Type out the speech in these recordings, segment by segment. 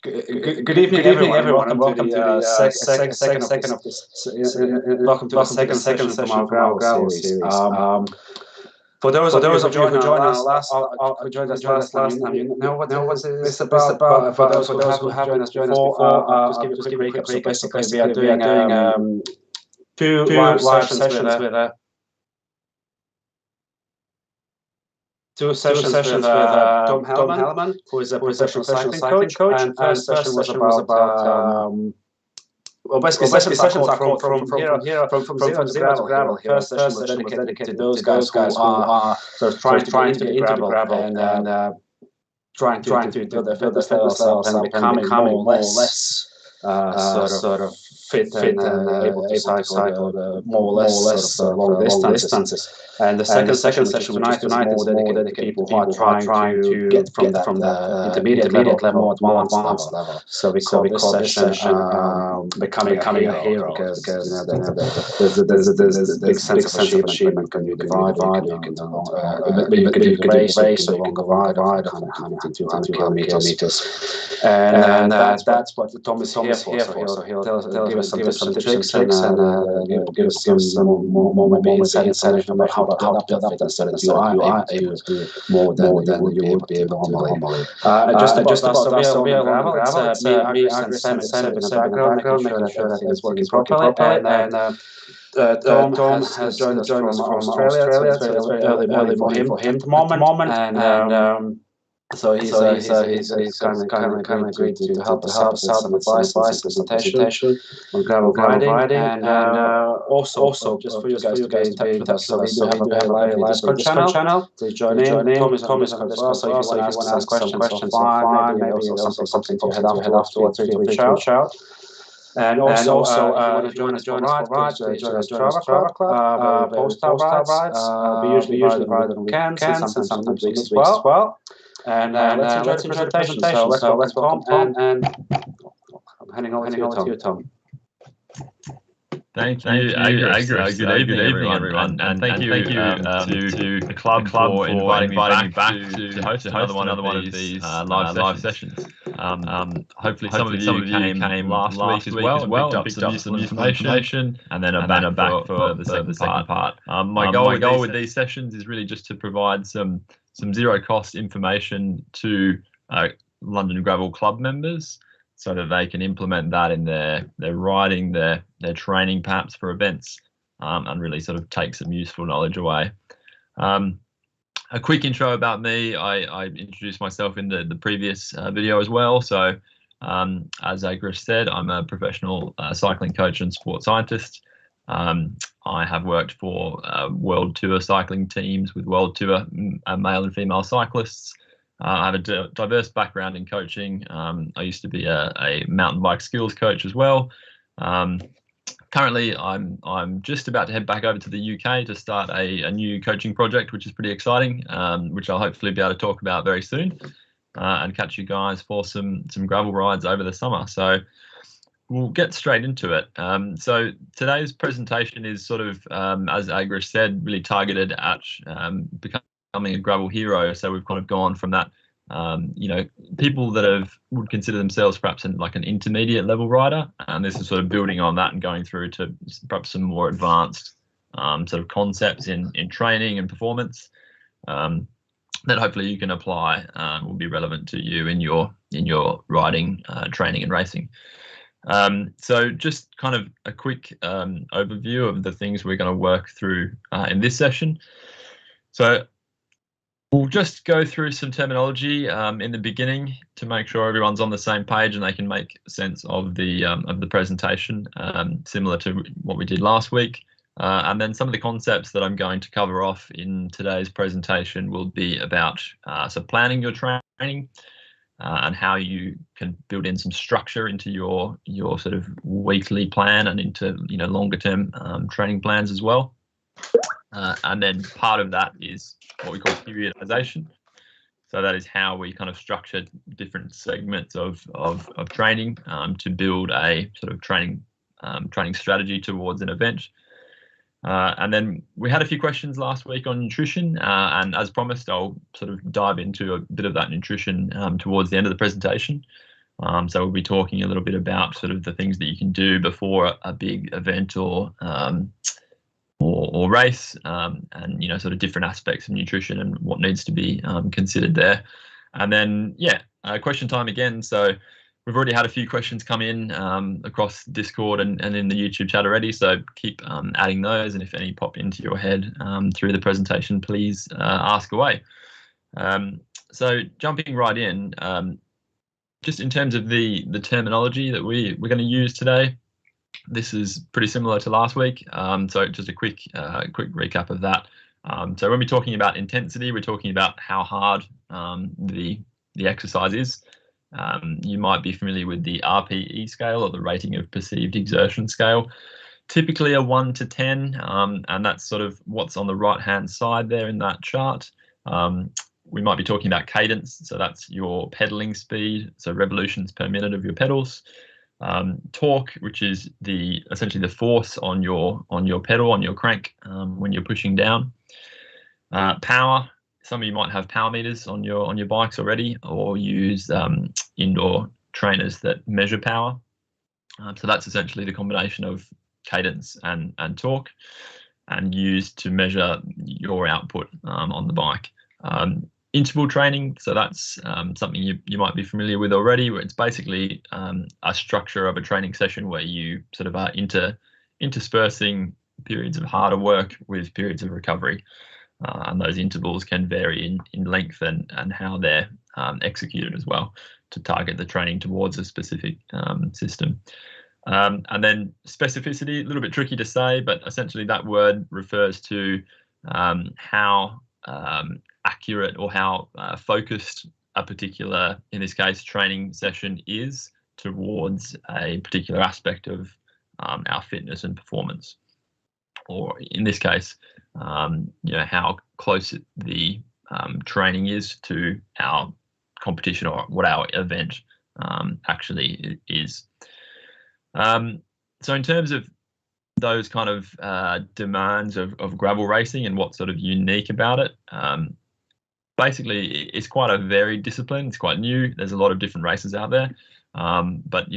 Good evening, everyone, and welcome to the second of this. Welcome to the second session from our gravel series. For those of you who joined us last time, you know what it's about. But for those who haven't joined us before, just give you a quick recap. So basically, we are doing two live sessions with Tom Helleman, who is a professional cycling coach. And first session was about basically sessions are called from zero to gravel. First session was dedicated to those guys who are sort of trying to get into the gravel and trying to build themselves up and becoming more or less sort of fit and able to cycle more or less long distances. And the second session tonight is more dedicated to people who are trying to get from the intermediate level more advanced level. So we call this session becoming a hero, because there's a big sense of achievement when you divide. You can do the race, or you can go ride 100 to 200 kilometers. And that's what Tom is here for. So he'll give us some tips and give us some more maybe insight about how to build up that so that you are able to do more than you would be able to normally. Just about so we are on gravel. It's me, Agris, and Seb in the background, making sure that it's working properly. And Tom has joined us from Australia. So it's very early morning for him at the moment. And so he's kind of agreed to help us out with some advice and presentation on gravel riding, and also just for you guys to get in touch with us. So we do have a live Discord channel. Please join in. Tom is on Discord as well. So if you want to ask some questions, fine. Maybe also something to head afterwards to reach out. And also, if you want to join us for rides, please join us Strava Club. We post our rides. We usually ride on weekends and sometimes weeks as well. And let's enjoy the presentation. So let's welcome Tom, and I'm handing over to you, Tom. Thank you, Agris. Good evening, everyone. And thank you to the club for inviting me back to host another one of these live sessions. Hopefully some of you came last week as well and picked up some useful information, and then are back for the second part. My goal with these sessions is really just to provide some zero-cost information to London Gravel Club members, so that they can implement that in their riding, their training, perhaps for events, and really sort of take some useful knowledge away. A quick intro about me. I introduced myself in the previous video as well. So as Agris said, I'm a professional cycling coach and sports scientist. I have worked for World Tour cycling teams with World Tour male and female cyclists. I have a diverse background in coaching. I used to be a mountain bike skills coach as well. Currently, I'm just about to head back over to the UK to start a new coaching project, which is pretty exciting, which I'll hopefully be able to talk about very soon, and catch you guys for some gravel rides over the summer. So we'll get straight into it. So today's presentation is sort of, as Agris said, really targeted at becoming a gravel hero. So we've kind of gone from that, people that would consider themselves perhaps like an intermediate level rider, and this is sort of building on that and going through to perhaps some more advanced sort of concepts in training and performance that hopefully you can apply, will be relevant to you in your riding, training and racing. So just kind of a quick overview of the things we're going to work through in this session. So we'll just go through some terminology in the beginning to make sure everyone's on the same page and they can make sense of the presentation, similar to what we did last week. And then some of the concepts that I'm going to cover off in today's presentation will be about so planning your training, and how you can build in some structure into your sort of weekly plan and into longer term training plans as well. And then part of that is what we call periodization. So that is how we kind of structure different segments of training to build a sort of training strategy towards an event. And then we had a few questions last week on nutrition, and as promised, I'll sort of dive into a bit of that nutrition towards the end of the presentation. So we'll be talking a little bit about sort of the things that you can do before a big event or race, and sort of different aspects of nutrition and what needs to be considered there. And then question time again. So we've already had a few questions come in across Discord and in the YouTube chat already. So keep adding those, and if any pop into your head through the presentation, please ask away. So jumping right in, just in terms of the terminology that we're going to use today, this is pretty similar to last week. So just a quick recap of that. So when we're talking about intensity, we're talking about how hard the exercise is. You might be familiar with the RPE scale, or the rating of perceived exertion scale. Typically a 1 to 10, and that's sort of what's on the right-hand side there in that chart. We might be talking about cadence, so that's your pedaling speed, so revolutions per minute of your pedals. Torque, which is essentially the force on your pedal, on your crank, when you're pushing down. Power, some of you might have power meters on your bikes already, or use indoor trainers that measure power. So that's essentially the combination of cadence and torque, and used to measure your output on the bike. Interval training, so that's something you might be familiar with already, where it's basically a structure of a training session where you sort of are interspersing periods of harder work with periods of recovery, and those intervals can vary in length and how they're executed as well, to target the training towards a specific system. And then specificity, a little bit tricky to say, but essentially that word refers to how accurate or how focused a particular, in this case, training session is towards a particular aspect of our fitness and performance, or in this case, how close the training is to our competition, or what our event actually is. So in terms of those kind of demands of gravel racing and what's sort of unique about it, basically it's quite a varied discipline. It's quite new. There's a lot of different races out there, but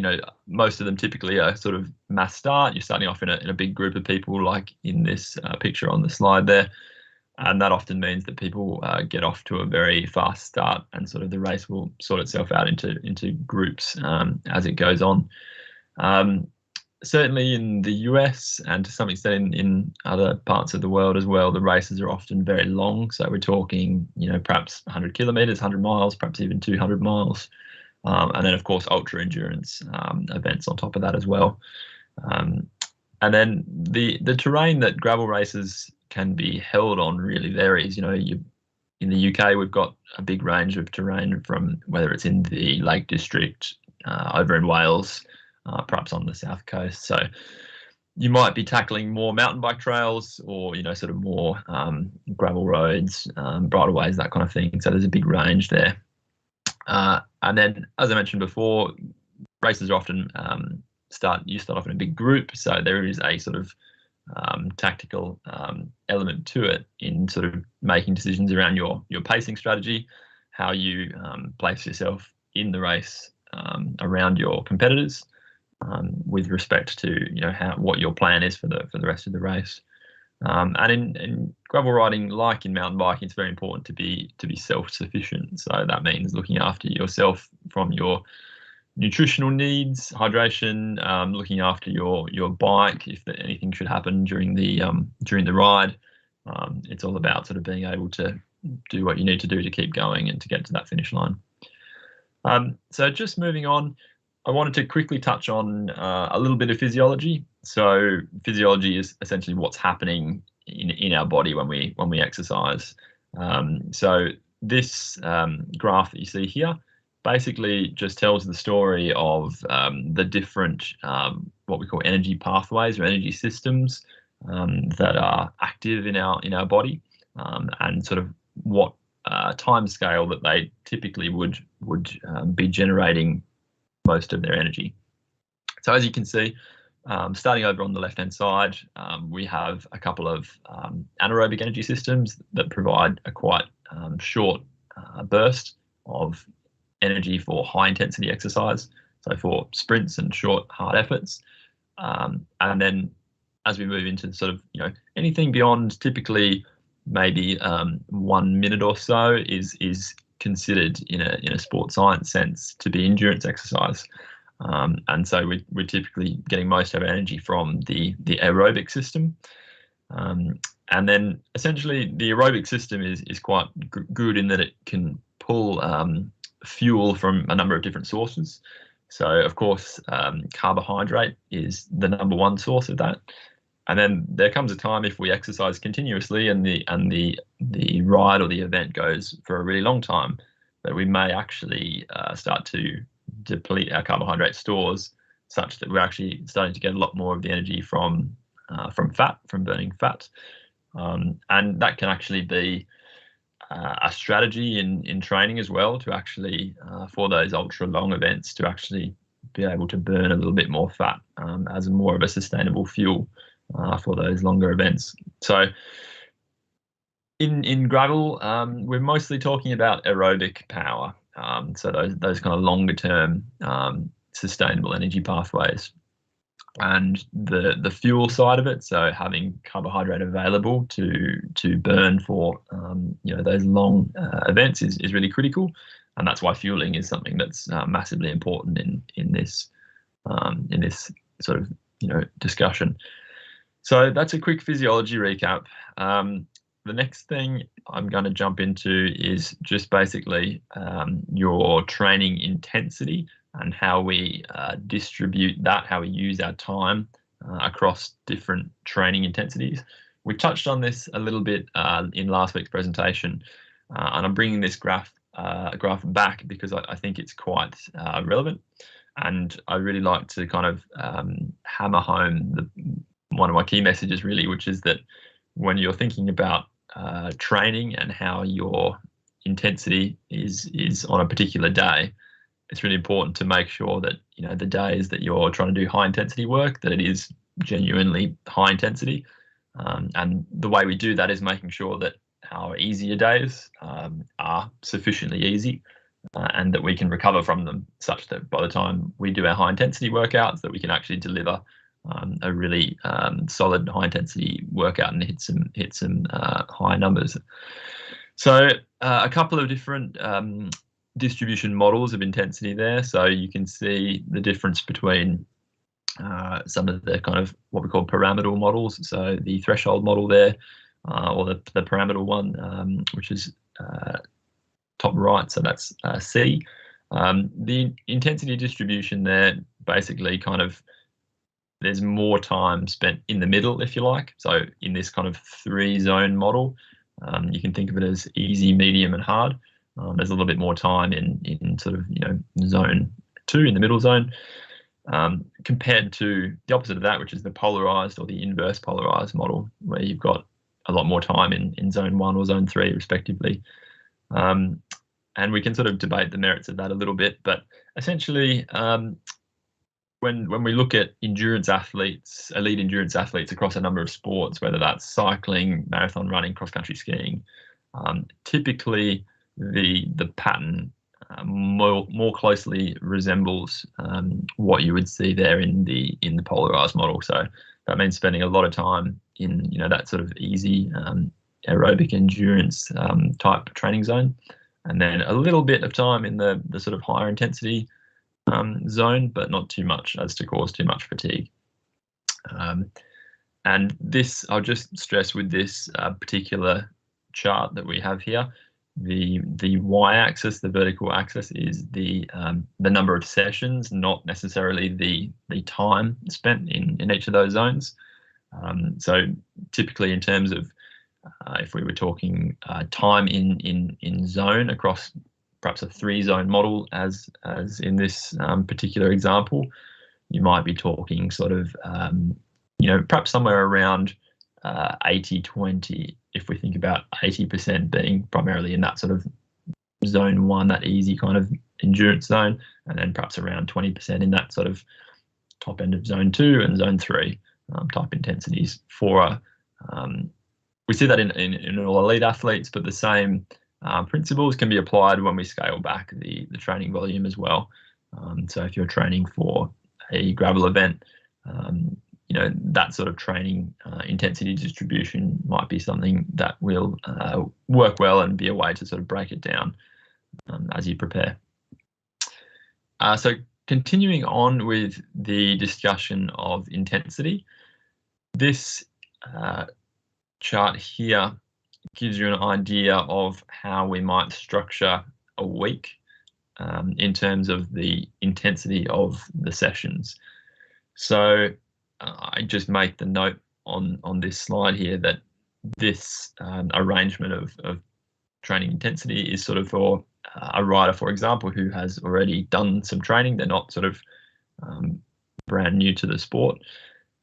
most of them typically are sort of mass start. You're starting off in a big group of people, like in this picture on the slide there, and that often means that people get off to a very fast start, and sort of the race will sort itself out into groups as it goes on. Certainly in the US, and to some extent in other parts of the world as well, the races are often very long. So we're talking, perhaps 100 kilometers, 100 miles, perhaps even 200 miles. And then, of course, ultra endurance events on top of that as well. And then the terrain that gravel races can be held on really varies. In the UK, we've got a big range of terrain, from whether it's in the Lake District, over in Wales, perhaps on the south coast. So you might be tackling more mountain bike trails, or sort of more gravel roads, bridleways, that kind of thing. So there's a big range there. And then, as I mentioned before, races are often start off in a big group, so there is a sort of tactical element to it, in sort of making decisions around your pacing strategy, how you place yourself in the race around your competitors, with respect to what your plan is for the rest of the race. And in gravel riding, like in mountain biking, it's very important to be self-sufficient. So that means looking after yourself from your nutritional needs, hydration, looking after your bike if anything should happen during the ride. It's all about sort of being able to do what you need to do to keep going and to get to that finish line. So just moving on, I wanted to quickly touch on a little bit of physiology. So physiology is essentially what's happening in our body when we exercise. So this graph that you see here basically just tells the story of the different what we call energy pathways or energy systems that are active in our body, and sort of what time scale that they typically would be generating most of their energy. So as you can see, starting over on the left-hand side, we have a couple of anaerobic energy systems that provide a quite short burst of energy for high intensity exercise, so for sprints and short hard efforts. And then as we move into sort of, anything beyond typically maybe 1 minute or so is considered in a sports science sense to be endurance exercise. And so we're typically getting most of our energy from the aerobic system. And then essentially the aerobic system is quite good in that it can pull fuel from a number of different sources. So of course, carbohydrate is the number one source of that. And then there comes a time if we exercise continuously and the ride or the event goes for a really long time, that we may actually start to deplete our carbohydrate stores, such that we're actually starting to get a lot more of the energy from fat, from burning fat. And that can actually be a strategy in training as well, to actually for those ultra long events, to actually be able to burn a little bit more fat as more of a sustainable fuel for those longer events. So in gravel, we're mostly talking about aerobic power, so those kind of longer term sustainable energy pathways. And the fuel side of it, so having carbohydrate available to burn for those long events is really critical, and that's why fueling is something that's massively important in this sort of discussion. So that's a quick physiology recap. The next thing I'm going to jump into is just basically your training intensity and how we distribute that, how we use our time across different training intensities. We touched on this a little bit in last week's presentation, and I'm bringing this graph back because I think it's quite relevant, and I really like to kind of hammer home one of my key messages really, which is that when you're thinking about training and how your intensity is on a particular day, it's really important to make sure that the days that you're trying to do high intensity work, that it is genuinely high intensity. And the way we do that is making sure that our easier days are sufficiently easy and that we can recover from them, such that by the time we do our high intensity workouts, that we can actually deliver a really solid high intensity workout and hit some high numbers. So a couple of different distribution models of intensity there. So you can see the difference between some of the kind of what we call pyramidal models. So the threshold model there, or the pyramidal one, which is top right. So that's C. The intensity distribution there basically kind of, there's more time spent in the middle, if you like. So in this kind of 3-zone model, you can think of it as easy, medium, and hard. There's a little bit more time in sort of zone 2, in the middle zone, compared to the opposite of that, which is the polarized or the inverse polarized model, where you've got a lot more time in zone 1 or zone 3 respectively. And we can sort of debate the merits of that a little bit, but essentially when we look at endurance athletes, elite endurance athletes across a number of sports, whether that's cycling, marathon running, cross-country skiing, typically the pattern more closely resembles what you would see there in the polarized model. So that means spending a lot of time in that sort of easy aerobic endurance type training zone, and then a little bit of time in the sort of higher intensity zone, but not too much as to cause too much fatigue. And this, I'll just stress with this particular chart that we have here, the y-axis, the vertical axis, is the number of sessions, not necessarily the time spent in each of those zones. So typically, in terms of if we were talking time in zone across perhaps a 3-zone model, as in this particular example, you might be talking sort of perhaps somewhere around 80-20, if we think about 80% being primarily in that sort of zone 1, that easy kind of endurance zone, and then perhaps around 20% in that sort of top end of zone 2 and zone 3 type intensities. For we see that in all elite athletes, but the same principles can be applied when we scale back the training volume as well. So if you're training for a gravel event, that sort of training intensity distribution might be something that will work well and be a way to sort of break it down as you prepare. So continuing on with the discussion of intensity, this chart here gives you an idea of how we might structure a week in terms of the intensity of the sessions. So I just make the note on this slide here that this arrangement of training intensity is sort of for a rider, for example, who has already done some training. They're not sort of brand new to the sport.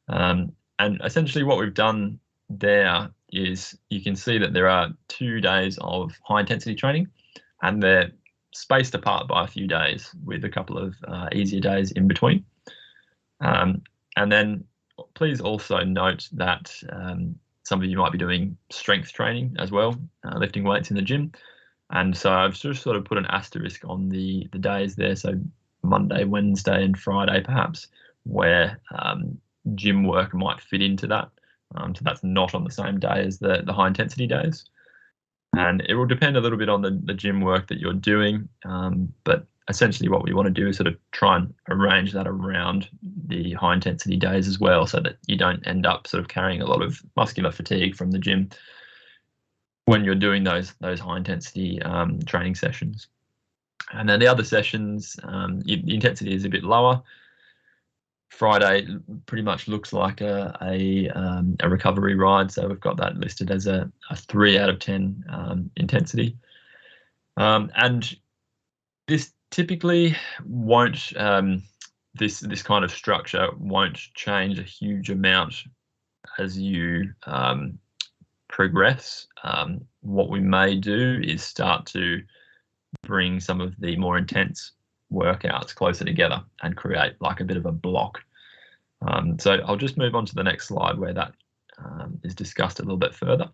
And essentially what we've done there is you can see that there are 2 days of high intensity training, and they're spaced apart by a few days with a couple of easier days in between. And then please also note that some of you might be doing strength training as well, lifting weights in the gym. And so I've just sort of put an asterisk on the days there. So Monday, Wednesday and Friday, perhaps, where gym work might fit into that. So that's not on the same day as the high intensity days. And it will depend a little bit on the gym work that you're doing. But essentially what we want to do is sort of try and arrange that around the high intensity days as well, so that you don't end up sort of carrying a lot of muscular fatigue from the gym when you're doing those high intensity training sessions. And then the other sessions, the intensity is a bit lower. Friday pretty much looks like a recovery ride, so we've got that listed as a 3 out of 10 intensity. And this typically won't, this kind of structure won't change a huge amount as you progress. What we may do is start to bring some of the more intense workouts closer together and create like a bit of a block. So I'll just move on to the next slide where that is discussed a little bit further.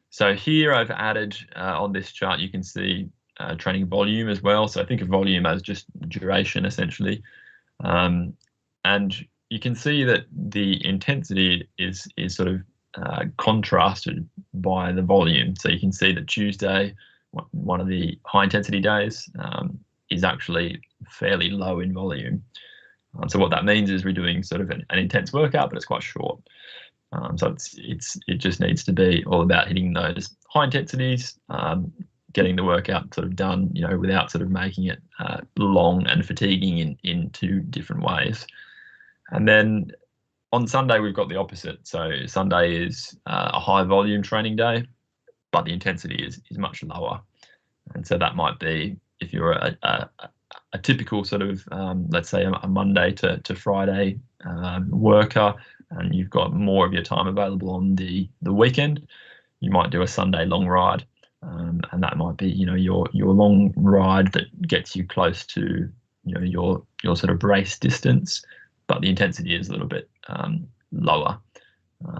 So here I've added on this chart, you can see training volume as well. So think of volume as just duration essentially. And you can see that the intensity is sort of contrasted by the volume. So you can see that Tuesday, one of the high intensity days, is actually fairly low in volume. So what that means is we're doing sort of an intense workout, but it's quite short. So it just needs to be all about hitting those high intensities, getting the workout sort of done, without sort of making it long and fatiguing in 2 different ways. And then on Sunday, we've got the opposite. So Sunday is a high volume training day, but the intensity is much lower. And so that might be, if you're a typical sort of, let's say a Monday to Friday worker, and you've got more of your time available on the weekend, you might do a Sunday long ride. And that might be, your long ride that gets you close to, your sort of race distance, but the intensity is a little bit lower.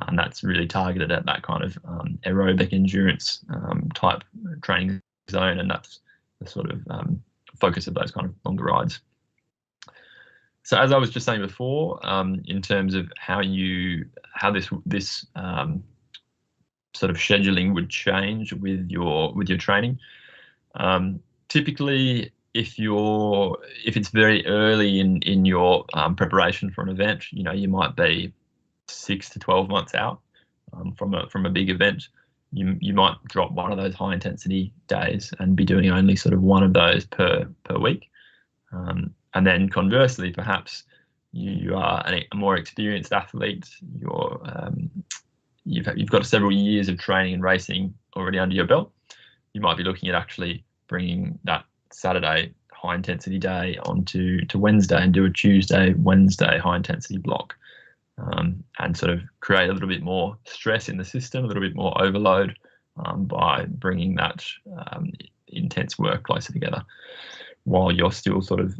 And that's really targeted at that kind of aerobic endurance type training zone. And that's the sort of focus of those kind of longer rides. So as I was just saying before, in terms of how this sort of scheduling would change with your training, typically if it's very early in your preparation for an event, you might be 6 to 12 months out from a big event. You might drop one of those high intensity days and be doing only sort of one of those per week. And then conversely, perhaps you are a more experienced athlete. You've got several years of training and racing already under your belt. You might be looking at actually bringing that Saturday high intensity day onto Wednesday and do a Tuesday, Wednesday high intensity block, and sort of create a little bit more stress in the system, a little bit more overload by bringing that intense work closer together while you're still sort of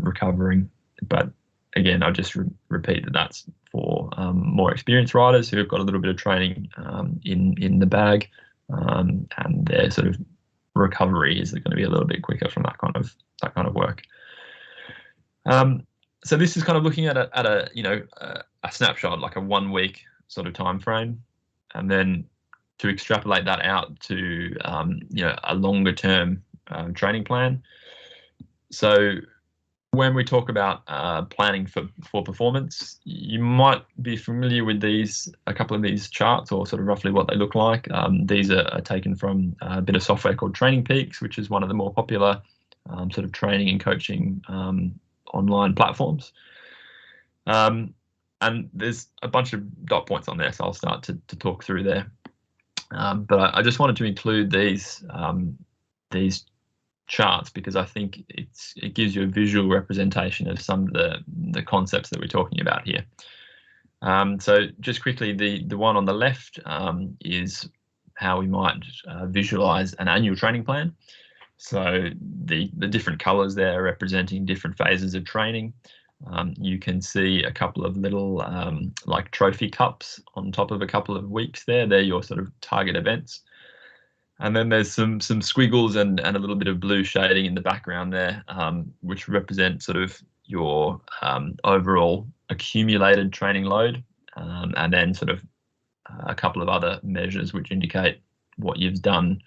recovering. But again, I'll just repeat that that's for more experienced riders who have got a little bit of training in the bag, and they're sort of recovery is going to be a little bit quicker from that kind of work. So this is kind of looking at a snapshot, like a 1 week sort of time frame, and then to extrapolate that out to a longer term training plan. So when we talk about planning for performance, you might be familiar with a couple of these charts, or sort of roughly what they look like. These are taken from a bit of software called Training Peaks, which is one of the more popular sort of training and coaching online platforms. And there's a bunch of dot points on there, so I'll start to talk through there. But I just wanted to include these charts because I think it gives you a visual representation of some of the concepts that we're talking about here. So just quickly, the one on the left is how we might visualize an annual training plan. So the different colors there representing different phases of training. You can see a couple of little like trophy cups on top of a couple of weeks there. They're your sort of target events. And then there's some squiggles and a little bit of blue shading in the background there, which represent sort of your overall accumulated training load, and then sort of a couple of other measures which indicate what you've done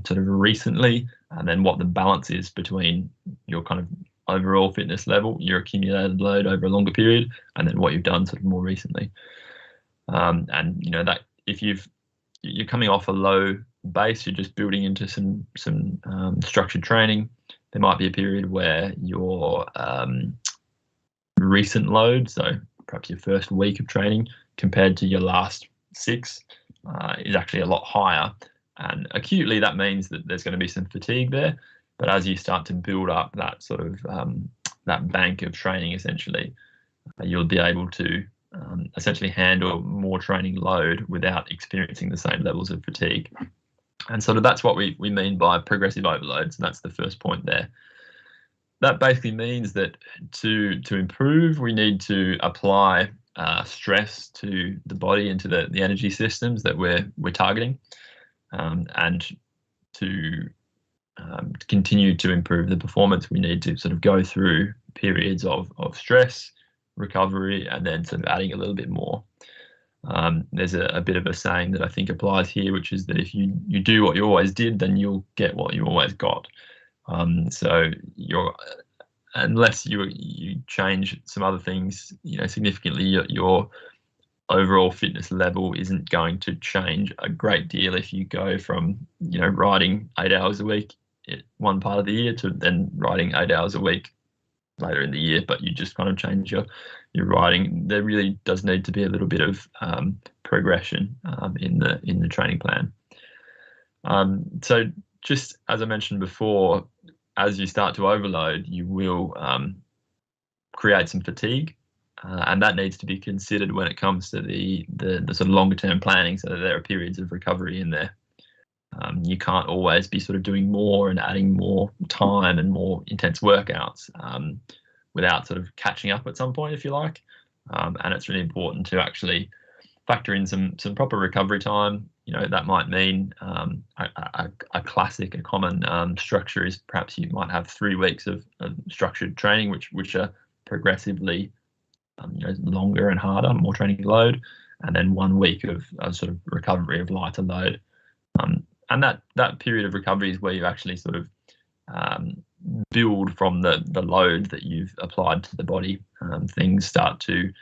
sort of recently, and then what the balance is between your kind of overall fitness level, your accumulated load over a longer period, and then what you've done sort of more recently. And that if you're coming off a low base, you're just building into some structured training, there might be a period where your recent load, so perhaps your first week of training compared to your last 6, is actually a lot higher. And acutely, that means that there's going to be some fatigue there. But as you start to build up that sort of that bank of training, essentially, you'll be able to essentially handle more training load without experiencing the same levels of fatigue. And sort of that's what we mean by progressive overload. So that's the first point there. That basically means that to improve, we need to apply stress to the body and to the energy systems that we're targeting, and to continue to improve the performance, we need to sort of go through periods of stress, recovery, and then sort of adding a little bit more. There's a bit of a saying that I think applies here, which is that if you do what you always did, then you'll get what you always got. So unless you change some other things, significantly, your overall fitness level isn't going to change a great deal if you go from riding 8 hours a week at one part of the year to then riding 8 hours a week later in the year, but you just kind of change your riding. There really does need to be a little bit of progression in the training plan. So just as I mentioned before, as you start to overload, you will create some fatigue, and that needs to be considered when it comes to the sort of longer term planning, so that there are periods of recovery in there. You can't always be sort of doing more and adding more time and more intense workouts without sort of catching up at some point, if you like. And it's really important to actually factor in some proper recovery time. That might mean a classic, a common structure is perhaps you might have 3 weeks of structured training, which are progressively longer and harder, more training load, and then 1 week of sort of recovery of lighter load. And that period of recovery is where you actually sort of build from the load that you've applied to the body. Things start to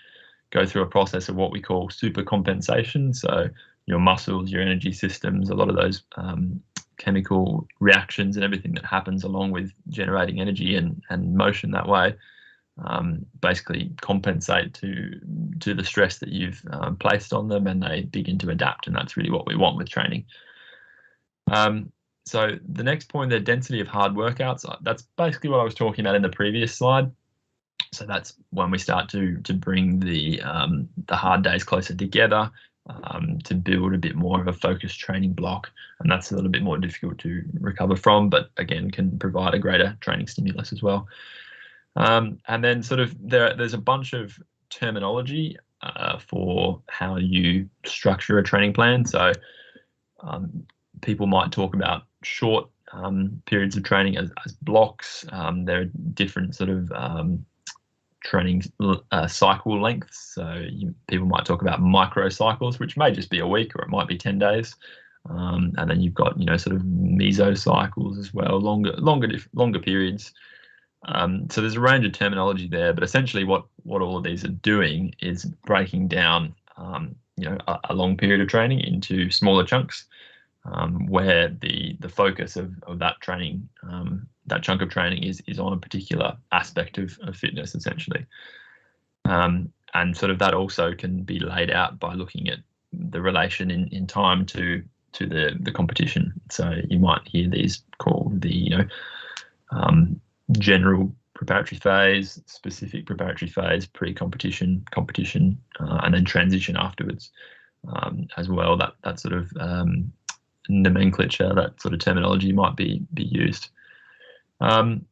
go through a process of what we call super compensation. So your muscles, your energy systems, a lot of those chemical reactions and everything that happens along with generating energy and motion that way, basically compensate to the stress that you've placed on them, and they begin to adapt. And that's really what we want with training. So the next point, the density of hard workouts, that's basically what I was talking about in the previous slide. So that's when we start to bring the hard days closer together, to build a bit more of a focused training block, and that's a little bit more difficult to recover from, but again can provide a greater training stimulus as well. And then sort of there's a bunch of terminology for how you structure a training plan. So people might talk about short periods of training as blocks. There are different sort of training cycle lengths. So people might talk about micro cycles, which may just be a week or it might be 10 days. And then you've got, sort of meso cycles as well, longer periods. So there's a range of terminology there, but essentially what all of these are doing is breaking down, a long period of training into smaller chunks, where the focus of that training, that chunk of training is on a particular aspect of fitness, essentially. And sort of that also can be laid out by looking at the relation in time to the competition. So you might hear these called the general preparatory phase, specific preparatory phase, pre-competition, competition, and then transition afterwards, as well. That sort of nomenclature, that sort of terminology might be used. And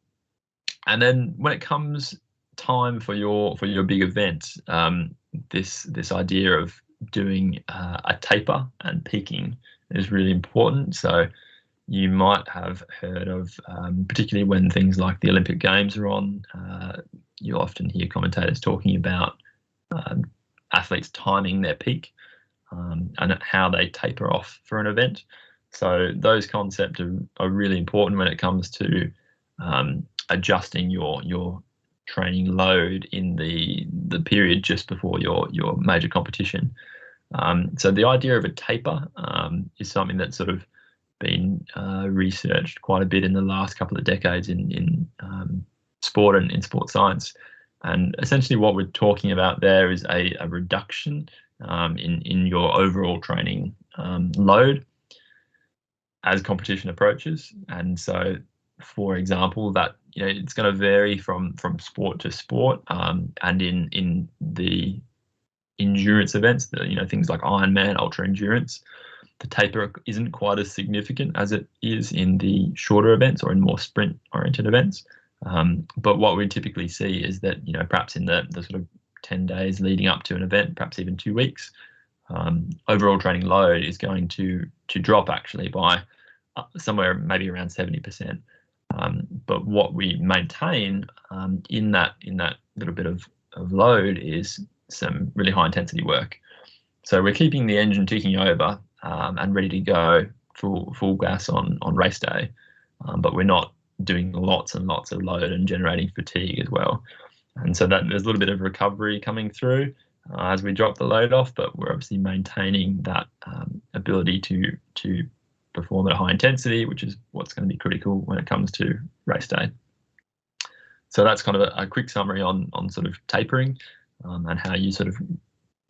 then when it comes time for your big event, this idea of doing a taper and peaking is really important. So you might have heard of, particularly when things like the Olympic Games are on, you often hear commentators talking about athletes timing their peak and how they taper off for an event. So those concepts are really important when it comes to adjusting your training load in the period just before your major competition. So the idea of a taper is something that's sort of been researched quite a bit in the last couple of decades in sport and in sports science. And essentially what we're talking about there is a reduction in your overall training load as competition approaches. And so, for example, that it's going to vary from sport to sport, and in the endurance events, things like Ironman, ultra endurance, the taper isn't quite as significant as it is in the shorter events or in more sprint oriented events. But what we typically see is that perhaps in the sort of 10 days leading up to an event, perhaps even 2 weeks, overall training load is going to drop actually by somewhere maybe around 70%. But what we maintain in that little bit of load is some really high intensity work. So we're keeping the engine ticking over and ready to go full gas on race day, but we're not doing lots and lots of load and generating fatigue as well. And so that there's a little bit of recovery coming through as we drop the load off, but we're obviously maintaining that ability to perform at a high intensity, which is what's going to be critical when it comes to race day. So that's kind of a quick summary on sort of tapering and how you sort of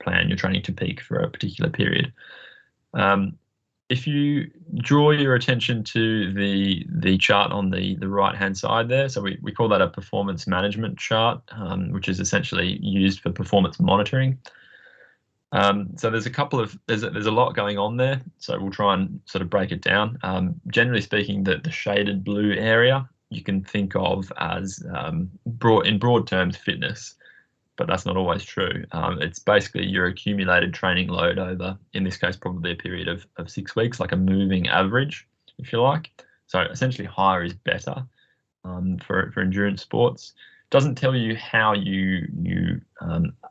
plan your training to peak for a particular period. If you draw your attention to the chart on the right-hand side there, so we call that a performance management chart, which is essentially used for performance monitoring. So there's a lot going on there, so we'll try and sort of break it down. Generally speaking, the shaded blue area you can think of as, in broad terms, fitness. But that's not always true. It's basically your accumulated training load over, in this case, probably a period of 6 weeks, like a moving average, if you like. So essentially higher is better for endurance sports. Doesn't tell you how you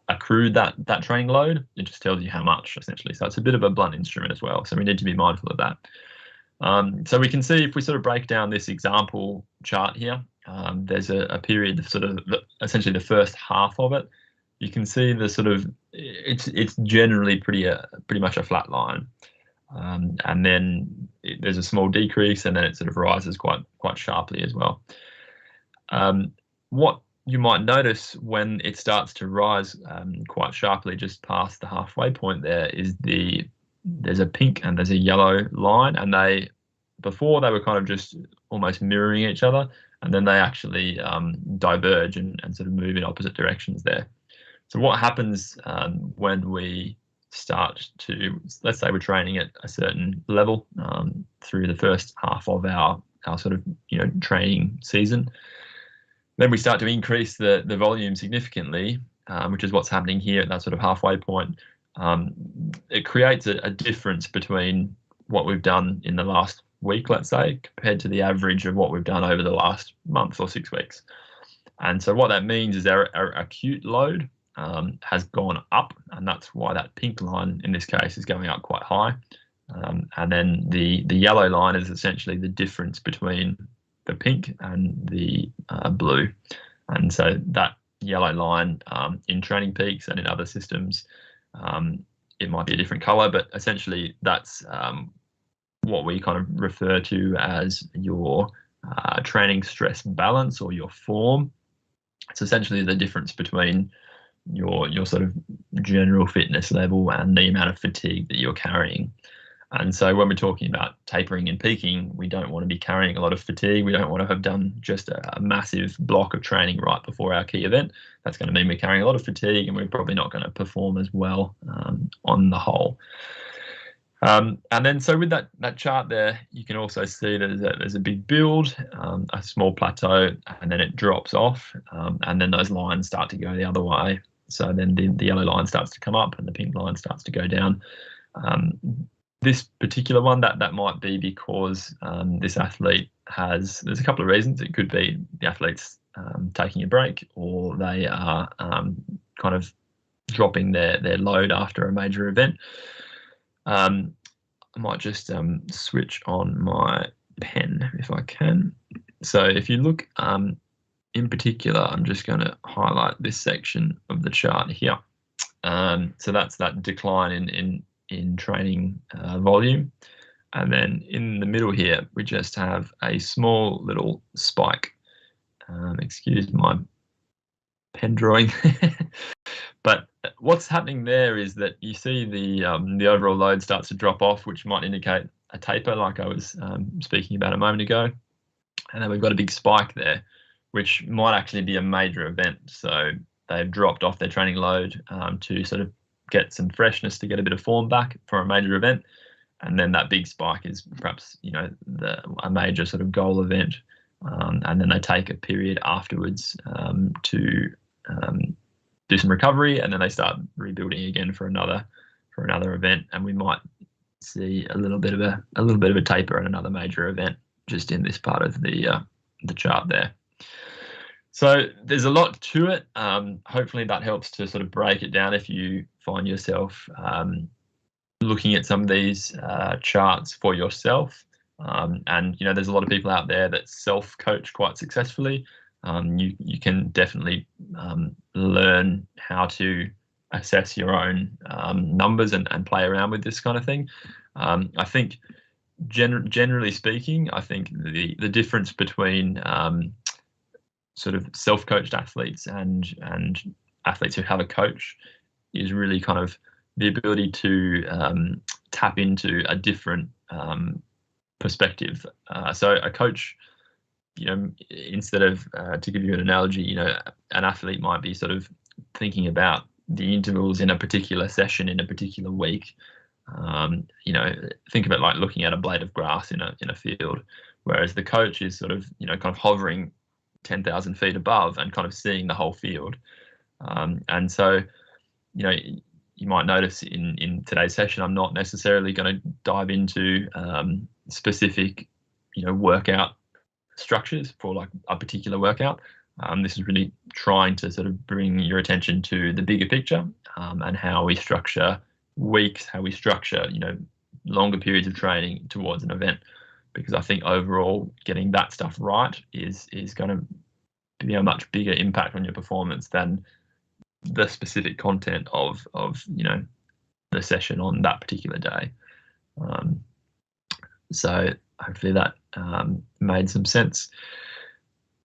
accrue that training load. It just tells you how much, essentially. So it's a bit of a blunt instrument as well. So we need to be mindful of that. So we can see if we sort of break down this example chart here, there's a period of sort of essentially the first half of it. You can see the sort of it's generally pretty much a flat line, and then there's a small decrease, and then it sort of rises quite sharply as well. What you might notice when it starts to rise quite sharply just past the halfway point there is there's a pink and there's a yellow line, and before they were kind of just almost mirroring each other, and then they actually diverge and sort of move in opposite directions there. So what happens when we start to, let's say we're training at a certain level through the first half of our sort of training season, then we start to increase the volume significantly, which is what's happening here at that sort of halfway point. It creates a difference between what we've done in the last week, let's say, compared to the average of what we've done over the last month or 6 weeks. And so what that means is our acute load has gone up, and that's why that pink line in this case is going up quite high. And then the yellow line is essentially the difference between the pink and the blue. And so that yellow line in training peaks and in other systems, it might be a different color, but essentially that's what we kind of refer to as your training stress balance or your form. It's essentially the difference between your sort of general fitness level and the amount of fatigue that you're carrying. And so when we're talking about tapering and peaking, we don't want to be carrying a lot of fatigue. We don't want to have done just a massive block of training right before our key event. That's going to mean we're carrying a lot of fatigue, and we're probably not going to perform as well on the whole. And then so with that chart there, you can also see that there's a big build, a small plateau, and then it drops off, and then those lines start to go the other way. So then the yellow line starts to come up and the pink line starts to go down. This particular one, that might be because this athlete there's a couple of reasons. It could be the athlete's taking a break, or they are kind of dropping their load after a major event. I might just switch on my pen if I can. So if you look in particular, I'm just going to highlight this section of the chart here. So that's that decline in training volume. And then in the middle here, we just have a small little spike. Excuse my pen drawing. But what's happening there is that you see the overall load starts to drop off, which might indicate a taper, like I was speaking about a moment ago. And then we've got a big spike there, which might actually be a major event. So they've dropped off their training load to sort of get some freshness, to get a bit of form back for a major event. And then that big spike is perhaps, a major sort of goal event. And then they take a period afterwards to do some recovery, and then they start rebuilding again for another event. And we might see a little bit of a taper at another major event just in this part of the chart there. So there's a lot to it. Hopefully that helps to sort of break it down if you find yourself looking at some of these charts for yourself. And there's a lot of people out there that self-coach quite successfully. You can definitely learn how to assess your own numbers and play around with this kind of thing. I think generally speaking, I think the difference between sort of self-coached athletes and athletes who have a coach is really kind of the ability to tap into a different perspective. So a coach, instead of, to give you an analogy, an athlete might be sort of thinking about the intervals in a particular session in a particular week. Think of it like looking at a blade of grass in a field, whereas the coach is sort of, kind of hovering 10,000 feet above and kind of seeing the whole field. And so, you might notice in today's session, I'm not necessarily going to dive into specific, workout structures for like a particular workout. This is really trying to sort of bring your attention to the bigger picture and how we structure weeks, how we structure, longer periods of training towards an event. Because I think overall getting that stuff right is going to be a much bigger impact on your performance than the specific content of the session on that particular day. So hopefully that made some sense.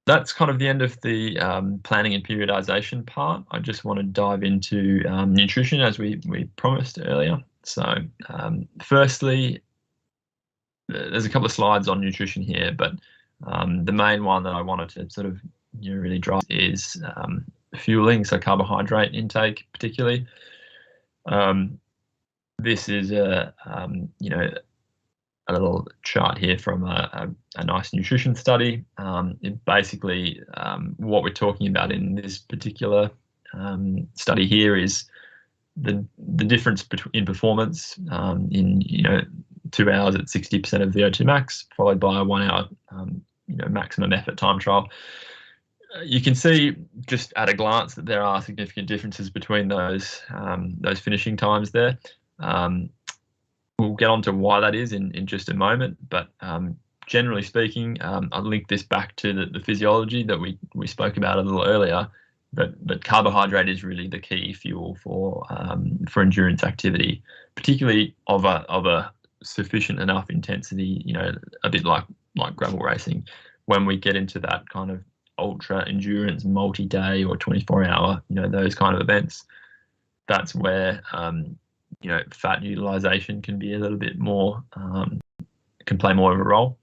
That's kind of the end of the planning and periodization part. I just want to dive into nutrition as we promised earlier. So firstly, there's a couple of slides on nutrition here, but the main one that I wanted to sort of really drive is fueling, so carbohydrate intake particularly. This is a little chart here from a nice nutrition study. It basically, what we're talking about in this particular study here is the difference in performance in 2 hours at 60% of VO2 max, followed by a 1 hour maximum effort time trial. You can see just at a glance that there are significant differences between those finishing times there. We'll get on to why that is in just a moment, but generally speaking, I'll link this back to the physiology that we spoke about a little earlier, but carbohydrate is really the key fuel for endurance activity, particularly of a sufficient enough intensity, a bit like gravel racing. When we get into that kind of ultra endurance, multi-day or 24-hour, those kind of events, that's where fat utilization can be a little bit more, can play more of a role.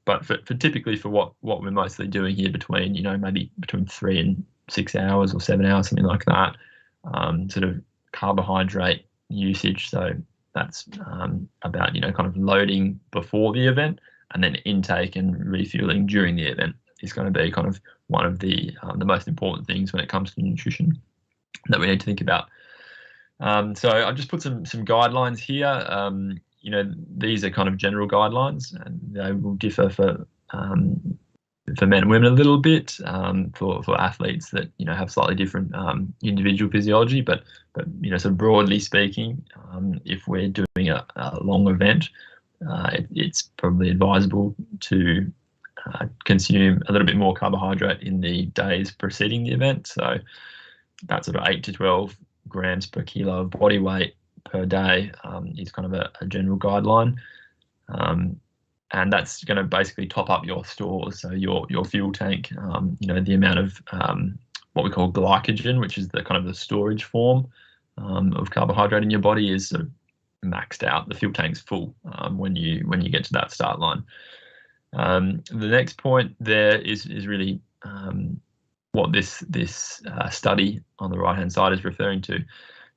But for typically for what we're mostly doing here, between maybe between 3 and 6 hours or 7 hours, something like that, sort of carbohydrate usage. So that's about kind of loading before the event, and then intake and refueling during the event is going to be kind of one of the most important things when it comes to nutrition that we need to think about. So I've just put some guidelines here. These are kind of general guidelines, and they will differ for men and women a little bit, for athletes that have slightly different individual physiology. But sort of broadly speaking, if we're doing a long event, it's probably advisable to consume a little bit more carbohydrate in the days preceding the event. So that's sort of 8 to 12 grams per kilo of body weight per day is kind of a general guideline, and that's going to basically top up your stores, so your fuel tank. The amount of what we call glycogen, which is the kind of the storage form of carbohydrate in your body, is sort of maxed out. The fuel tank's full when you get to that start line. The next point there is really what this study on the right hand side is referring to.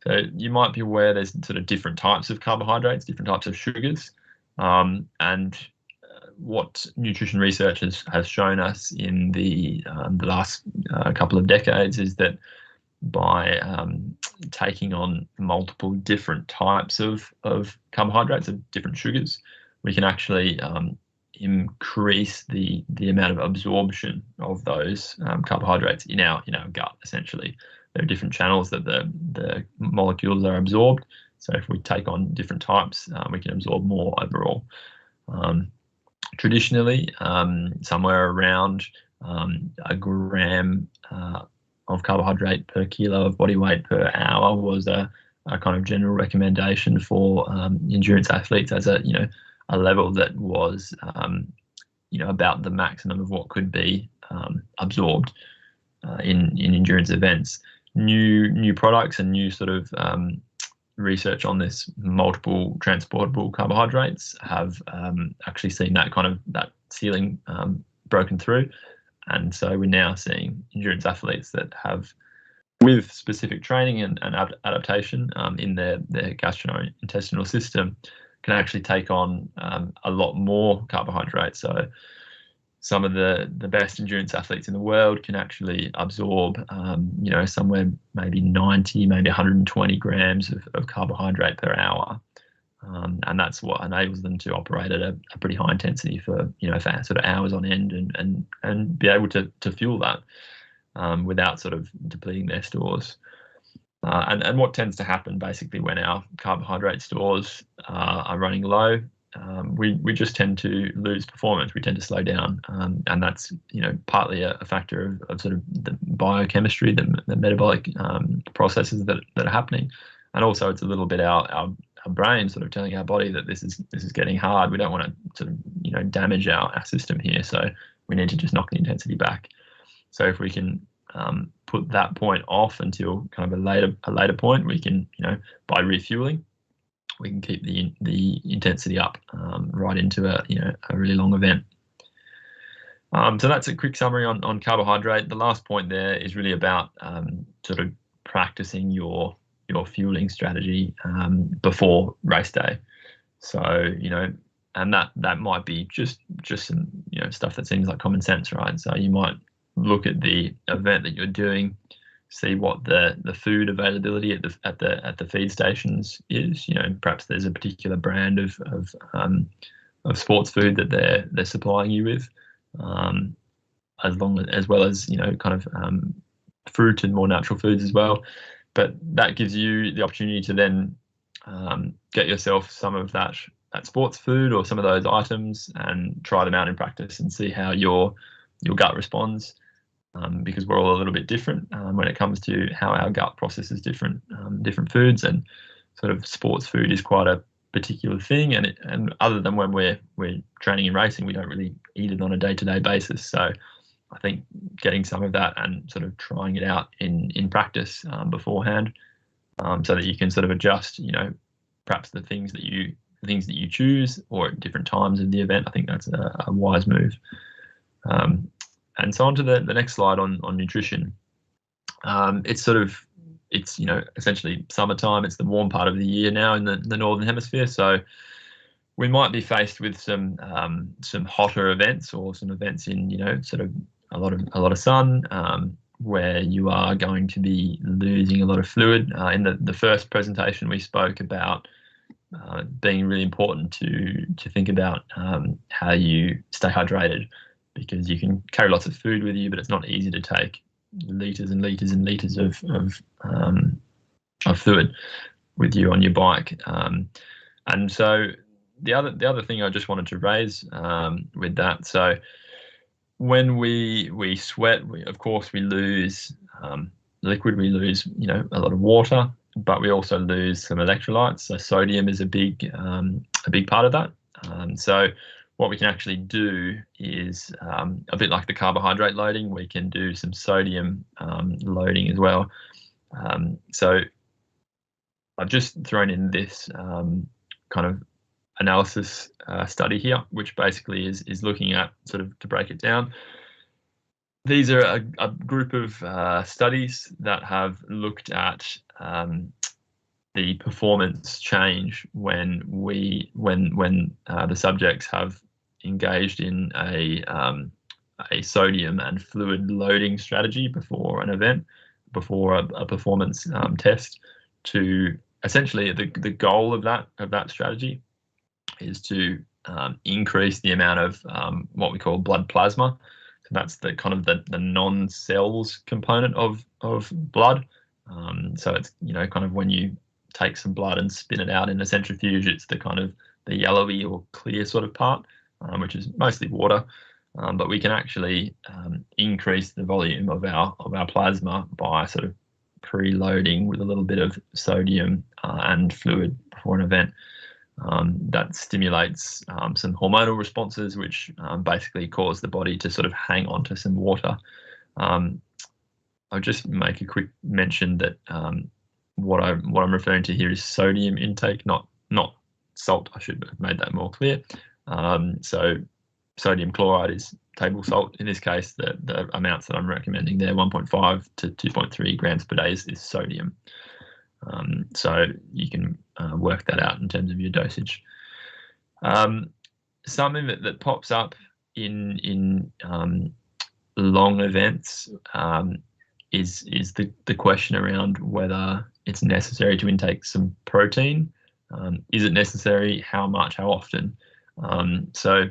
So you might be aware there's sort of different types of carbohydrates, different types of sugars, and what nutrition research has shown us in the last couple of decades is that by taking on multiple different types of carbohydrates, of different sugars, we can actually increase the amount of absorption of those carbohydrates in our gut. Essentially, there are different channels that the molecules are absorbed. So if we take on different types, we can absorb more overall. Traditionally, somewhere around a gram of carbohydrate per kilo of body weight per hour was a kind of general recommendation for endurance athletes as a level that was about the maximum of what could be absorbed in endurance events. New products and new sort of research on this multiple transportable carbohydrates have actually seen that ceiling broken through, and so we're now seeing endurance athletes that have, with specific training and adaptation in their gastrointestinal system, can actually take on a lot more carbohydrates. So some of the best endurance athletes in the world can actually absorb, somewhere maybe 90, maybe 120 grams of carbohydrate per hour. And that's what enables them to operate at a pretty high intensity for sort of hours on end, and be able to fuel that without sort of depleting their stores. And what tends to happen basically when our carbohydrate stores are running low, we just tend to lose performance. We tend to slow down, and that's partly a factor of sort of the biochemistry, the metabolic processes that are happening, and also it's a little bit our brain sort of telling our body that this is getting hard. We don't want to sort of damage our system here, so we need to just knock the intensity back. So if we can put that point off until kind of a later point, we can by refueling, we can keep the intensity up right into a really long event. So that's a quick summary on carbohydrate. The last point there is really about sort of practicing your fueling strategy before race day. So and that might be just some stuff that seems like common sense, right? So you might look at the event that you're doing, see what the food availability at the feed stations is. Perhaps there's a particular brand of sports food that they're supplying you with, as well as kind of fruit and more natural foods as well. But that gives you the opportunity to then get yourself some of that sports food or some of those items and try them out in practice and see how your gut responds, because we're all a little bit different when it comes to how our gut processes different foods, and sort of sports food is quite a particular thing, and other than when we're training and racing, we don't really eat it on a day-to-day basis. So I think getting some of that and sort of trying it out in practice beforehand, so that you can sort of adjust, perhaps the things that you choose or at different times in the event. I think that's a wise move. And so on to the next slide on nutrition. It's essentially summertime. It's the warm part of the year now in the northern hemisphere. So we might be faced with some hotter events or some events in sort of a lot of sun, where you are going to be losing a lot of fluid. In the first presentation, we spoke about being really important to think about how you stay hydrated, because you can carry lots of food with you, but it's not easy to take liters and liters and liters of fluid with you on your bike. And so the other thing I just wanted to raise with that, so when we sweat, of course we lose liquid, we lose a lot of water, but we also lose some electrolytes. So sodium is a big part of that. So what we can actually do is a bit like the carbohydrate loading, we can do some sodium loading as well. So I've just thrown in this kind of analysis study here, which basically is looking at, sort of to break it down, these are a group of studies that have looked at the performance change when the subjects have engaged in a sodium and fluid loading strategy before an event, before a performance test. To essentially the goal of that strategy is to increase the amount of what we call blood plasma. So that's the kind of the non-cells component of blood. So it's kind of when you take some blood and spin it out in a centrifuge, it's the kind of the yellowy or clear sort of part, which is mostly water. But we can actually increase the volume of our plasma by sort of preloading with a little bit of sodium and fluid before an event. That stimulates some hormonal responses, which basically cause the body to sort of hang on to some water. I'll just make a quick mention that what I'm referring to here is sodium intake, not salt. I should have made that more clear. So sodium chloride is table salt. In this case, the amounts that I'm recommending there, 1.5 to 2.3 grams per day, is sodium. So you can work that out in terms of your dosage. Something that pops up in long events is the question around whether it's necessary to intake some protein. Is it necessary? How much? How often? So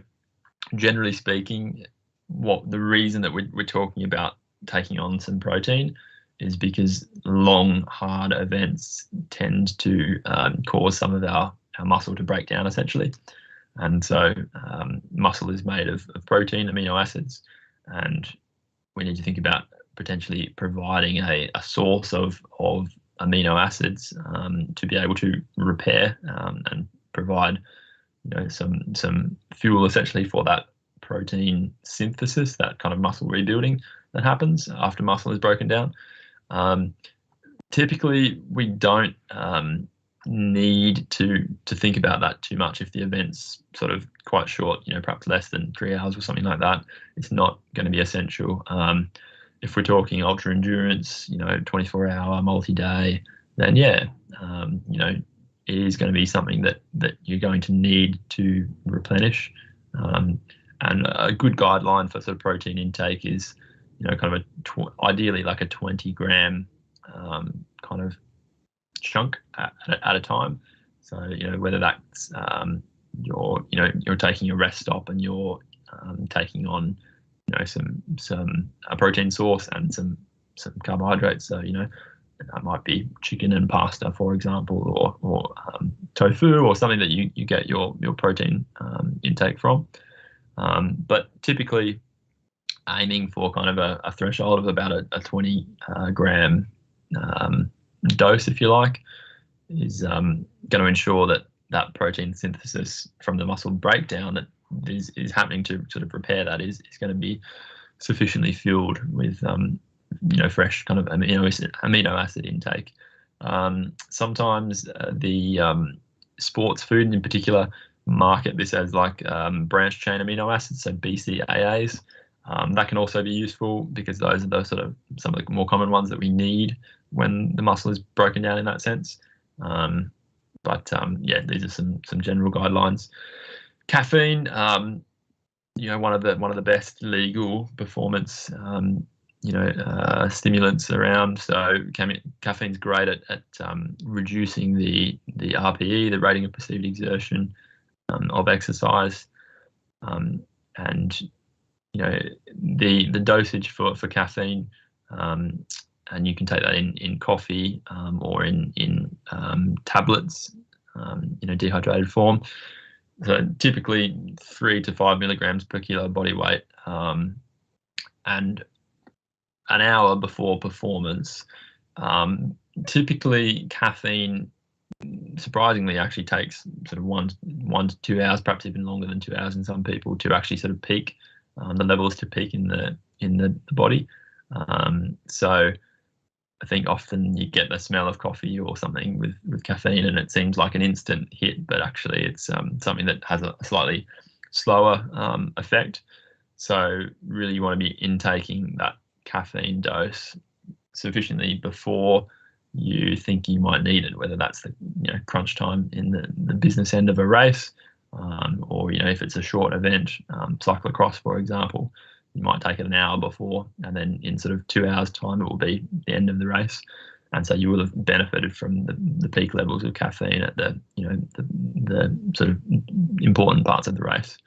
generally speaking, the reason that we're talking about taking on some protein is because long, hard events tend to cause some of our muscle to break down, essentially. And so muscle is made of protein, amino acids, and we need to think about potentially providing a source of amino acids to be able to repair and provide some fuel, essentially, for that protein synthesis, that kind of muscle rebuilding that happens after muscle is broken down. Typically, we don't need to think about that too much if the event's sort of quite short, perhaps less than 3 hours or something like that. It's not going to be essential. If we're talking ultra endurance, 24-hour, multi-day, then it is going to be something that you're going to need to replenish. And a good guideline for sort of protein intake is kind of ideally like a 20 gram kind of chunk at a time. So whether that's you're taking a rest stop and you're taking on a protein source and some carbohydrates. So that might be chicken and pasta, for example, or tofu, or something that you get your protein intake from. But typically aiming for kind of a threshold of about a 20 gram dose, if you like, is going to ensure that protein synthesis from the muscle breakdown that is happening to sort of repair that is going to be sufficiently fueled with fresh kind of amino acid intake. Sometimes the sports food in particular market this as like branched chain amino acids, so BCAAs. That can also be useful because those are some of the more common ones that we need when the muscle is broken down in that sense. These are some general guidelines. Caffeine, one of the best legal performance stimulants around. So caffeine's great at reducing the RPE, the rating of perceived exertion of exercise, and the dosage for caffeine, and you can take that in coffee or in tablets, dehydrated form. So typically 3 to 5 milligrams per kilo body weight, and an hour before performance. Typically caffeine, surprisingly, actually takes sort of 1 to 2 hours, perhaps even longer than 2 hours in some people, to actually sort of peak, the levels to peak in the body. So I think often you get the smell of coffee or something with caffeine and it seems like an instant hit, but actually it's something that has a slightly slower effect. So really you want to be intaking that caffeine dose sufficiently before you think you might need it, whether that's the crunch time in the business end of a race, or if it's a short event, cyclocross, for example. You might take it an hour before, and then in sort of 2 hours' time, it will be the end of the race, and so you will have benefited from the peak levels of caffeine at the sort of important parts of the race.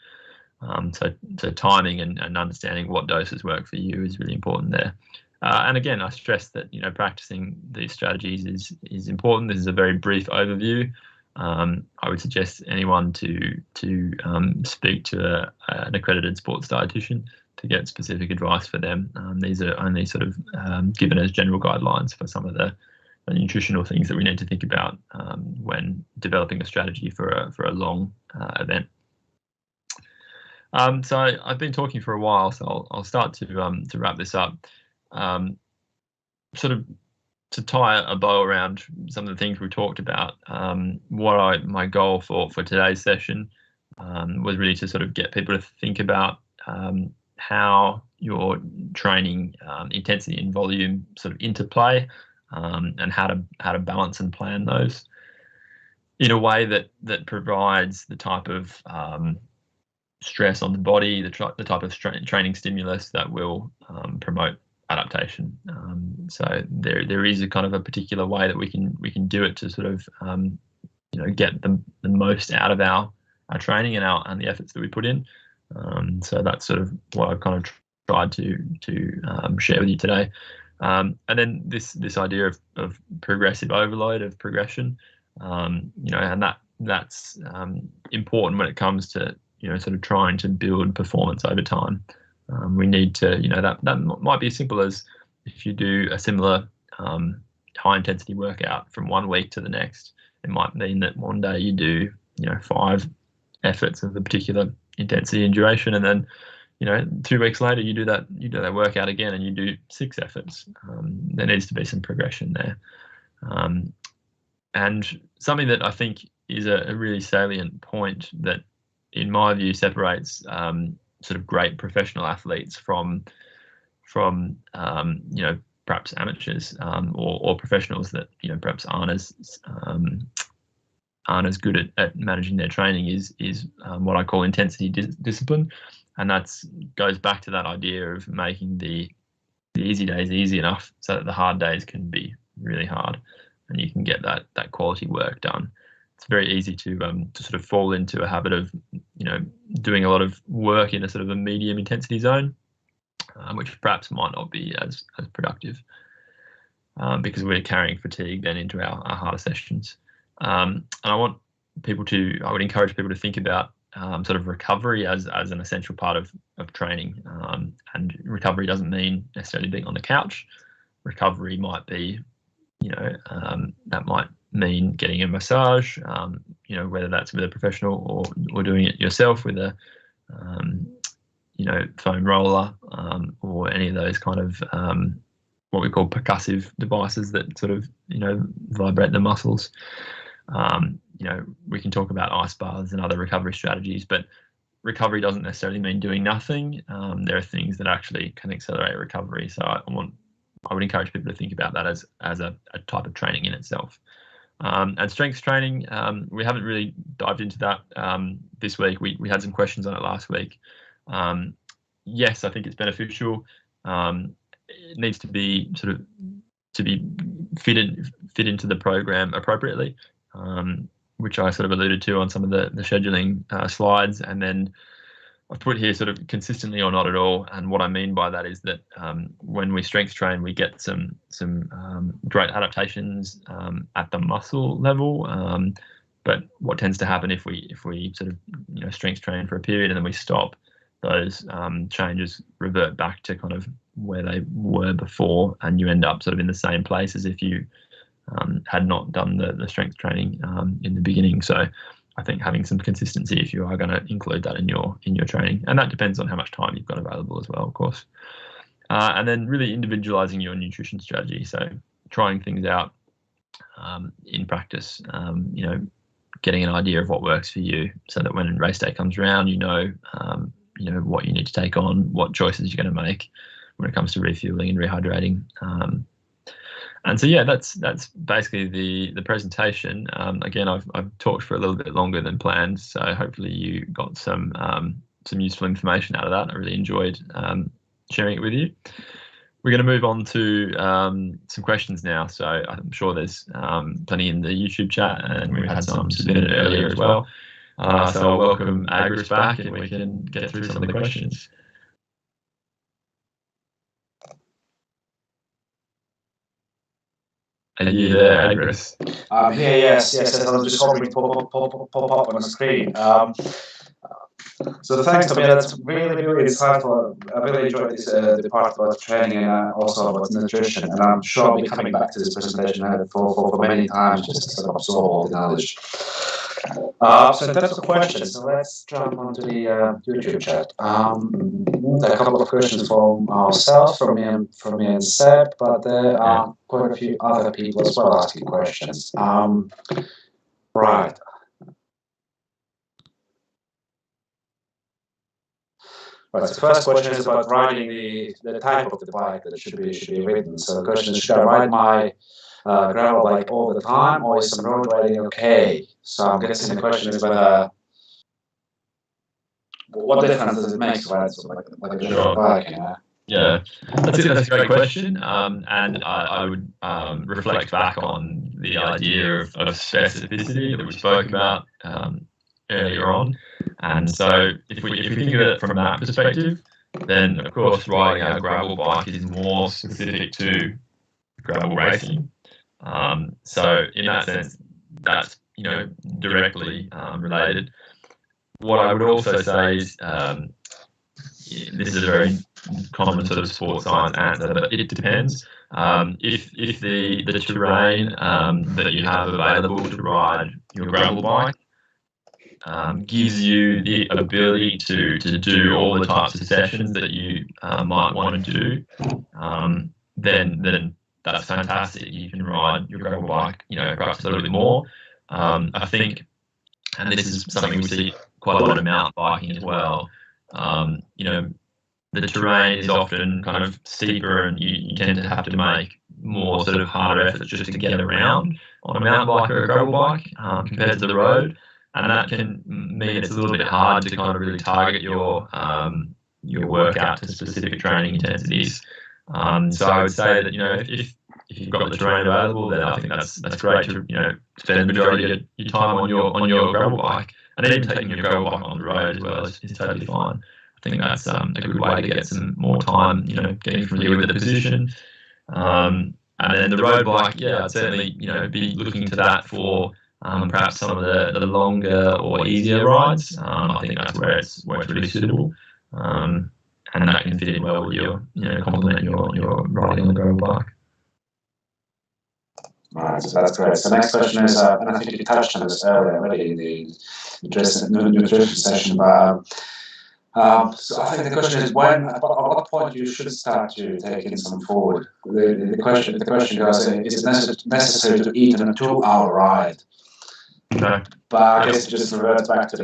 So timing and understanding what doses work for you is really important there. And again, I stress that practicing these strategies is important. This is a very brief overview. I would suggest anyone to speak to an accredited sports dietitian to get specific advice for them. These are only sort of given as general guidelines for some of the nutritional things that we need to think about when developing a strategy for a long event. So I've been talking for a while, so I'll start to wrap this up. Sort of to tie a bow around some of the things we talked about. My goal for today's session was really to sort of get people to think about how your training intensity and volume sort of interplay, and how to balance and plan those in a way that provides the type of stress on the body, the type of training stimulus that will promote adaptation. So there is a kind of a particular way that we can do it to sort of get the most out of our training and the efforts that we put in. So that's sort of what I've kind of tried to share with you today. And then this idea of progressive overload, of progression, and that's important when it comes to sort of trying to build performance over time. We need to, that might be as simple as if you do a similar high intensity workout from 1 week to the next, it might mean that one day you do 5 efforts of a particular intensity and duration, and then 2 weeks later you do that workout again and you do 6 efforts. There needs to be some progression there, and something that I think is a really salient point that in my view separates sort of great professional athletes from perhaps amateurs, or professionals that perhaps aren't as good at managing their training is what I call intensity discipline, and goes back to that idea of making the the easy days easy enough so that the hard days can be really hard, and you can get that quality work done. It's very easy to sort of fall into a habit of, you know, doing a lot of work in a sort of a medium intensity zone, which perhaps might not be as productive, because we're carrying fatigue then into our harder sessions. And I would encourage people to think about sort of recovery as an essential part of training. And recovery doesn't mean necessarily being on the couch. Recovery might be, you know, that might mean getting a massage, you know, whether that's with a professional or doing it yourself with a, you know, foam roller, or any of those kind of what we call percussive devices that sort of, you know, vibrate the muscles. You know, we can talk about ice baths and other recovery strategies, but recovery doesn't necessarily mean doing nothing. There are things that actually can accelerate recovery. So I would encourage people to think about that as a type of training in itself. And strength training, we haven't really dived into that this week. We had some questions on it last week. Yes, I think it's beneficial. It needs to be sort of fit into the program appropriately, which I sort of alluded to on some of the scheduling slides. And then I've put here sort of consistently or not at all. And what I mean by that is that when we strength train, we get some great adaptations at the muscle level. But what tends to happen if we sort of, you know, strength train for a period and then we stop, those changes revert back to kind of where they were before, and you end up sort of in the same place as if you had not done the strength training in the beginning. So I think having some consistency, if you are going to include that in your training, and that depends on how much time you've got available as well, of course. And then really individualizing your nutrition strategy. So trying things out in practice, you know, getting an idea of what works for you, so that when race day comes around, you know what you need to take on, what choices you're going to make when it comes to refueling and rehydrating. And so, yeah, that's basically the presentation. Again, I've talked for a little bit longer than planned, so hopefully you got some useful information out of that. I really enjoyed sharing it with you. We're going to move on to some questions now. So I'm sure there's plenty in the YouTube chat, and we had some submitted earlier as well. So I'll welcome Agris back, and we can get through some of the questions. Are you there, Agris? I'm here, yes. I'm just hoping to pop up on the screen. So thanks, Tommy. That's really insightful. I really enjoyed this the part about training and also about nutrition. And I'm sure I'll be coming back to this presentation for many times just to sort of absorb all the knowledge. So in terms of questions, so let's jump onto the YouTube chat. A couple of questions from ourselves, from me and Seb, but there are quite a few other people as well asking questions. Right. Right, so the first question is about riding the type of the bike that should be ridden. So the question is, should I ride my gravel bike all the time, or is some road riding okay? So I'm guessing the question is whether, what difference does it make to ride like a different bike, you know? Yeah, that's a great question. And I would reflect back on the idea of specificity that we spoke about earlier on. And so if we think of it from that perspective, then of course riding a gravel bike is more specific to gravel racing. So in that sense, that's, you know, directly related. What I would also say is, this is a very common sort of sports science answer, but it depends. If the terrain that you have available to ride your gravel bike gives you the ability to do all the types of sessions that you might want to do, then that's fantastic. You can ride your gravel bike, you know, perhaps a little bit more. I think, and this is something we see quite a lot of mountain biking as well. You know, the terrain is often kind of steeper, and you tend to have to make more sort of harder efforts just to get around on a mountain bike or a gravel bike compared to the road. And that can mean it's a little bit hard to kind of really target your workout to specific training intensities. So I would say that, if you've got the terrain available, then I think that's great to, spend the majority of your time on your gravel bike, and even taking your gravel bike on the road as well is totally fine. I think that's a good way to get some more time, getting familiar with the position. And then the road bike, I'd certainly, be looking to that for perhaps some of the longer or easier rides. I think that's where it's really suitable. And that can fit in well with your, complement your riding on the gravel bike. Right, so that's great. So the next question is, and I think you touched on this earlier already in the nutrition session, but so I think the question is at what point you should start to take in some food. The question goes, is it necessary to eat on a 2-hour ride? Okay. But I guess it just reverts back to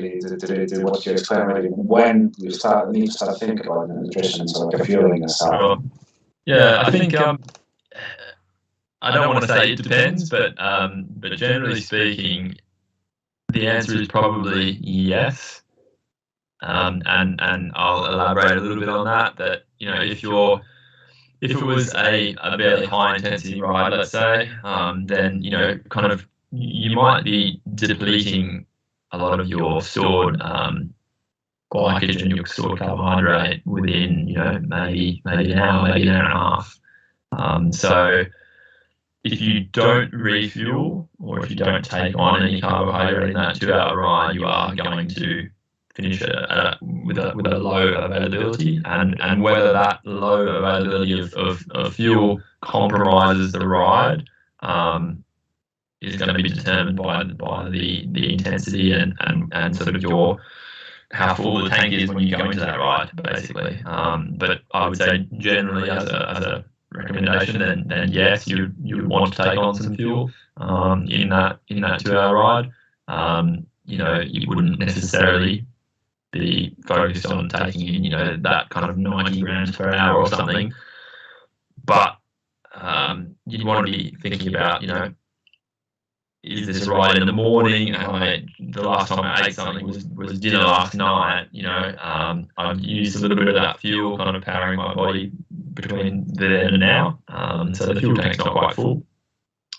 what you explained already. When you need to start thinking about nutrition and sort of fueling yourself. Yeah, I think I don't want to say it depends, but generally speaking, the answer is probably yes. And I'll elaborate a little bit on that. That if it was a fairly high intensity ride, let's say, then you might be depleting a lot of your stored glycogen and your stored carbohydrate within maybe an hour, maybe an hour and a half. So if you don't refuel, or if you don't take on any carbohydrate in that 2-hour ride, you are going to finish it with a low availability, and whether that low availability of fuel compromises the ride is going to be determined by the intensity and sort of how full the tank is when you go into that ride, basically. But I would say generally as a recommendation, then yes, you would want to take on some fuel in that 2-hour ride. You wouldn't necessarily be focused on taking in that kind of 90 grams per hour or something, but you'd want to be thinking about is this ride in the morning? The last time I ate something was dinner last night. I've used a little bit of that fuel kind of powering my body between then and now. So the fuel tank's not quite full.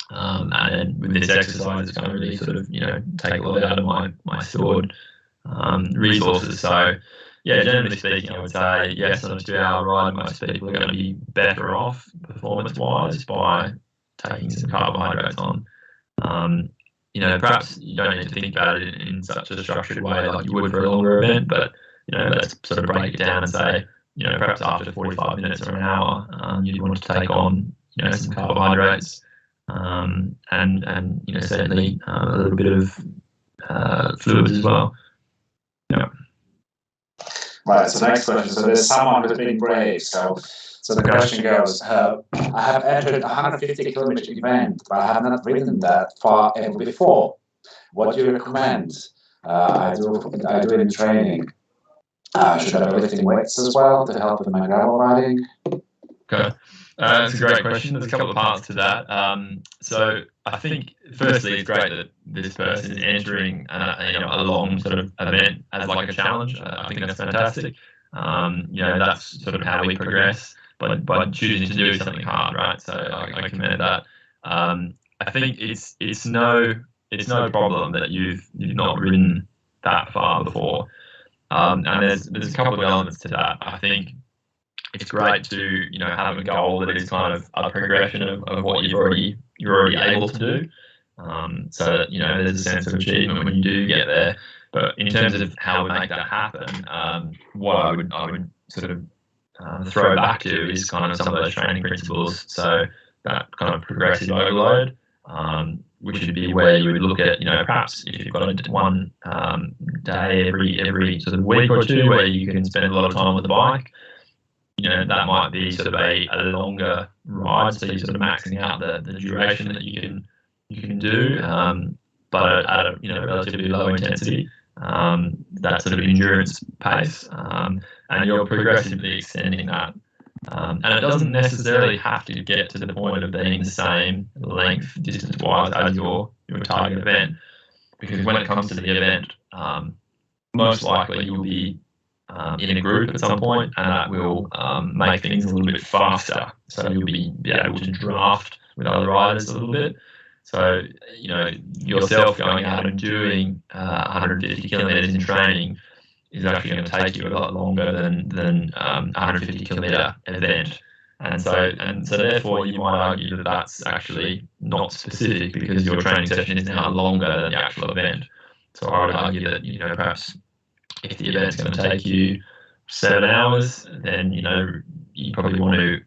And then with this exercise, it's going to really sort of, take a lot out of my stored resources. So, yeah, generally speaking, I would say yes, on a 2-hour ride, most people are going to be better off performance-wise by taking some carbohydrates on. Perhaps you don't need to think about it in such a structured way like you would for a longer event, but let's sort of break it down and say, perhaps after 45 minutes or an hour, you'd want to take on, some carbohydrates, and certainly a little bit of fluids as well. Yeah. Right. So next question. So there's someone who's been brave. So the question goes, I have entered a 150-kilometer event, but I have not ridden that far ever before. What do you recommend? I do it in training. Should I be lifting weights as well to help with my gravel riding? Okay. That's a great question. There's a couple of parts to that. So I think, firstly, it's great that this person is entering a long sort of event as like a challenge. I think that's fantastic. That's sort of how we progress by choosing to do something hard, right? So I commend that. I think it's no problem that you've not ridden that far before. And there's a couple of elements to that. I think it's great to have a goal that is kind of a progression of what you're already able to do, so that there's a sense of achievement when you do get there. But in terms of how we make that happen, what I would sort of throw back to is kind of some of those training principles. So that kind of progressive overload, which would be where you would look at perhaps if you've got one day every sort of week or two where you can spend a lot of time with the bike. That might be sort of a longer ride, so you're sort of maxing out the duration that you can do, but at a relatively low intensity, that sort of endurance pace, and you're progressively extending that. And it doesn't necessarily have to get to the point of being the same length distance-wise as your target event, because when it comes to the event, most likely you'll be in a group at some point, and that will make things a little bit faster. So you'll be able to draft with other riders a little bit. So, yourself going out and doing 150 kilometres in training is actually going to take you a lot longer than 150 kilometre event. And so therefore you might argue that that's actually not specific, because your training session is now longer than the actual event. So I would argue that, perhaps if the event's going to take you 7 hours, then, you probably want to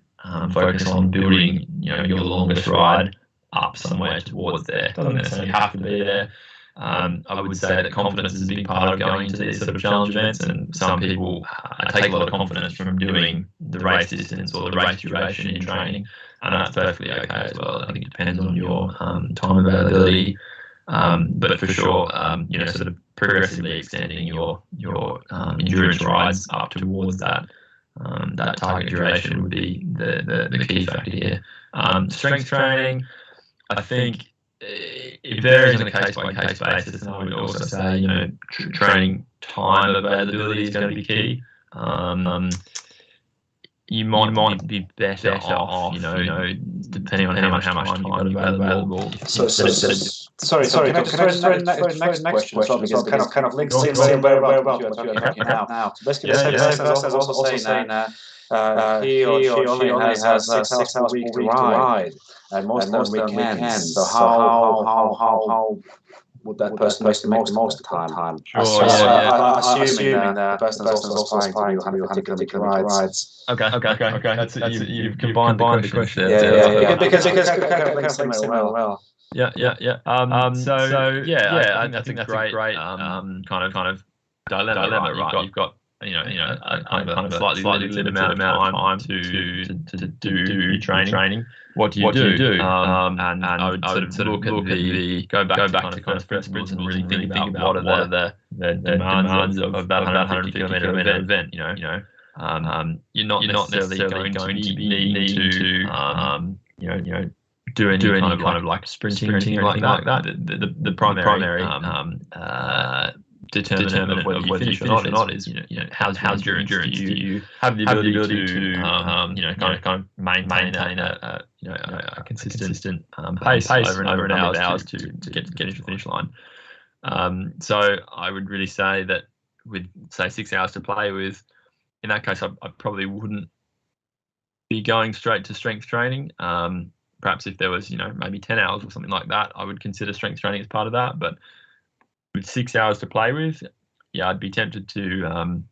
focus on building, your longest ride up somewhere towards there. It doesn't necessarily have to be there. I would say that confidence is a big part of going into these sort of challenge events, and some people take a lot of confidence from doing the race distance or the race duration in training, and that's perfectly okay as well. I think it depends on your time availability, but for sure, sort of progressively extending your endurance rides up towards that target duration would be the key factor here. Strength training, I think it varies on a case-by-case basis, and I would also say, training time availability is going to be key. You might be better off, depending on how much time you've got available. Sorry. Can I just throw in the next question as well, because it kind of links in very well to what you're talking now. So basically, the person is also saying he or she only has 6 hours per week to ride, and most on weekends. So how would that person make the most of the time? Sure, assuming that the person is also aspiring to do 150 kilometer rides. Okay. You've combined the question. Yeah. Because kind of links in very well. Yeah. I think that's a great kind of dilemma, right? You've got a kind of slightly limited amount of time to do training. What do you do? And I would sort of look at go back to kind of principles and really think about what are the demands of that 150 kilometre event. You're not necessarily going to need to do any kind of like sprinting or anything like that. The primary determinant of whether you finish or not is how's your endurance? Do you have the ability to kind of maintain a consistent pace over a number of hours to get to the finish line? So I would really say that with, say, 6 hours to play with, in that case, I probably wouldn't be going straight to strength training. Perhaps if there was, maybe 10 hours or something like that, I would consider strength training as part of that. But with 6 hours to play with, I'd be tempted to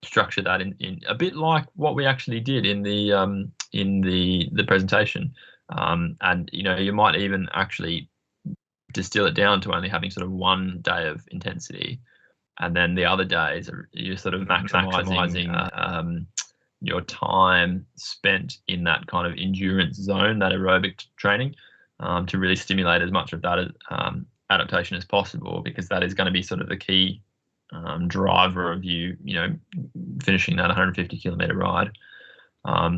structure that in a bit like what we actually did in the presentation. And you might even actually distill it down to only having sort of 1 day of intensity, and then the other days you're sort of maximizing your time spent in that kind of endurance zone, that aerobic training, to really stimulate as much of that adaptation as possible, because that is going to be sort of the key driver of you finishing that 150 kilometer ride. I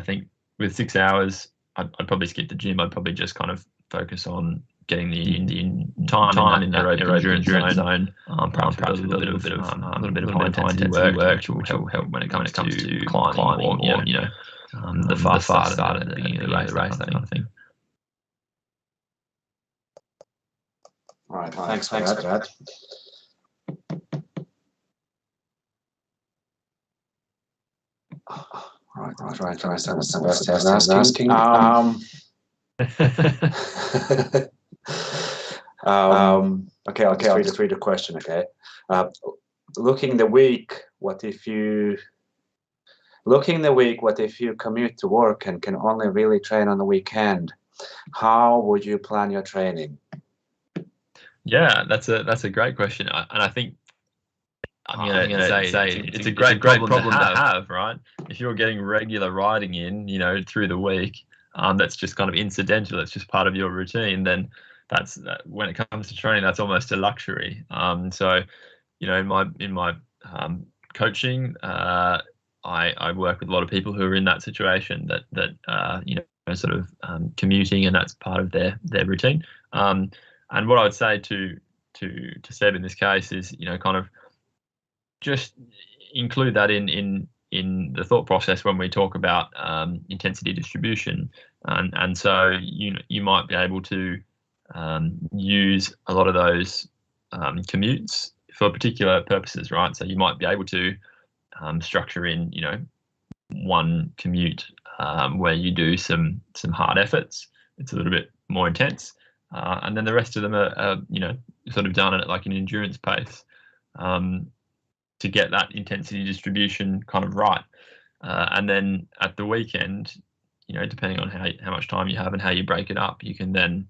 think with 6 hours, I'd probably skip the gym. I'd probably just kind of focus on getting the time in that aerobic endurance zone, perhaps with a little bit of high intensity work, which will help when it comes to climbing or the fast start at the beginning of the race, that kind of thing. All right, thanks for that. Right. Try to understand what Sebastian is asking. Okay, I'll just read the question. Okay, looking the week, what if you commute to work and can only really train on the weekend? How would you plan your training? Yeah, that's a great question, and I think I'm going to say it's a great problem to have, right? If you're getting regular riding in, through the week, that's just kind of incidental. It's just part of your routine. Then that's when it comes to training, that's almost a luxury. So, in my coaching, I work with a lot of people who are in that situation that sort of commuting, and that's part of their routine. And what I would say to Seb in this case is, kind of just include that in the thought process when we talk about intensity distribution, and so you might be able to use a lot of those commutes for particular purposes, right? So you might be able to structure in one commute where you do some hard efforts. It's a little bit more intense, and then the rest of them are sort of done at like an endurance pace to get that intensity distribution kind of right. And then at the weekend, depending on how much time you have and how you break it up, you can then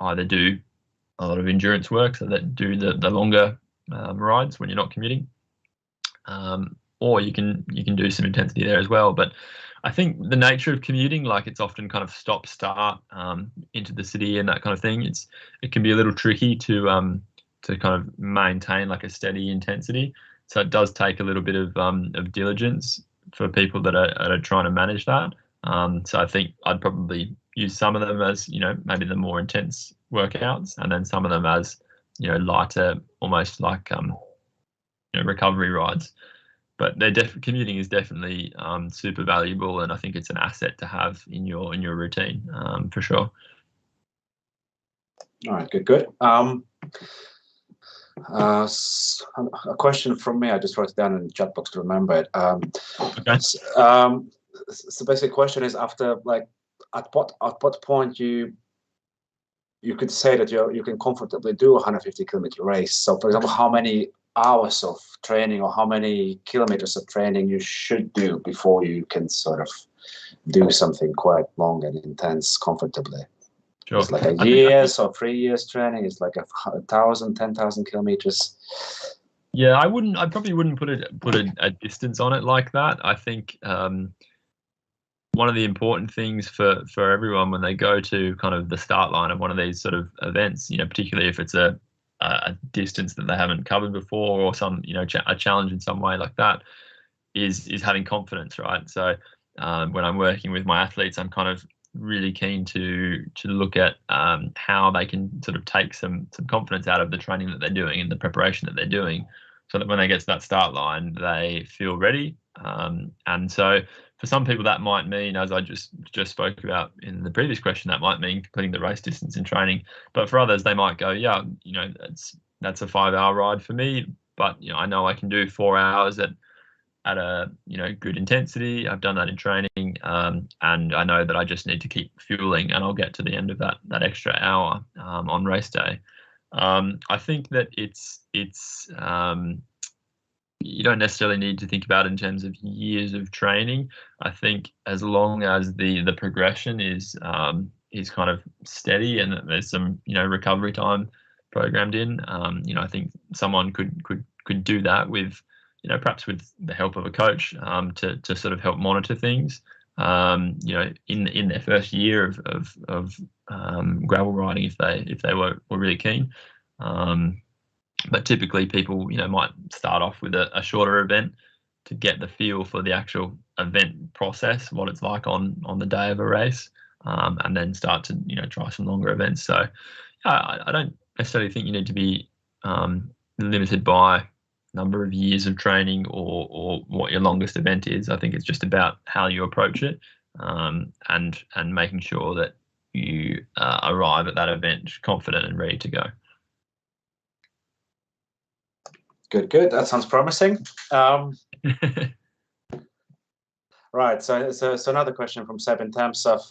either do a lot of endurance work, so that do the longer rides when you're not commuting, or you can do some intensity there as well. But I think the nature of commuting, like it's often kind of stop start into the city and that kind of thing. It can be a little tricky to kind of maintain like a steady intensity. So it does take a little bit of diligence for people that are trying to manage that. So I think I'd probably use some of them as maybe the more intense workouts, and then some of them as lighter, almost like recovery rides. But commuting is definitely super valuable, and I think it's an asset to have in your routine for sure. All right, good. A question from me. I just wrote it down in the chat box to remember it. Okay. So basic question is, after like at what point you could say that you can comfortably do a 150-kilometer race? So for example, how many hours of training or how many kilometers of training you should do before you can sort of do something quite long and intense comfortably? Sure. It's like a year or 3 years training. It's like 1,000, 10,000 kilometers. Yeah, I probably wouldn't put a distance on it like that. I think one of the important things for everyone when they go to kind of the start line of one of these sort of events, particularly if it's a distance that they haven't covered before, or some a challenge in some way like that, is having confidence, right? So when I'm working with my athletes, I'm kind of really keen to look at how they can sort of take some confidence out of the training that they're doing and the preparation that they're doing, so that when they get to that start line, they feel ready. And so for some people that might mean, as I just spoke about in the previous question, that might mean completing the race distance in training. But for others, they might go, yeah, that's a 5-hour ride for me, but I know I can do 4 hours at a good intensity. I've done that in training, and I know that I just need to keep fueling, and I'll get to the end of that extra hour on race day. I think that it's you don't necessarily need to think about it in terms of years of training. I think as long as the progression is kind of steady and that there's some recovery time programmed in, I think someone could do that with perhaps with the help of a coach to sort of help monitor things. In their first year of gravel riding, if they were really keen. But typically people, might start off with a shorter event to get the feel for the actual event process, what it's like on the day of a race, and then start to, try some longer events. So I don't necessarily think you need to be limited by number of years of training or what your longest event is. I think it's just about how you approach it, and making sure that you arrive at that event confident and ready to go. Good. That sounds promising. Right. So another question from Seb in terms of.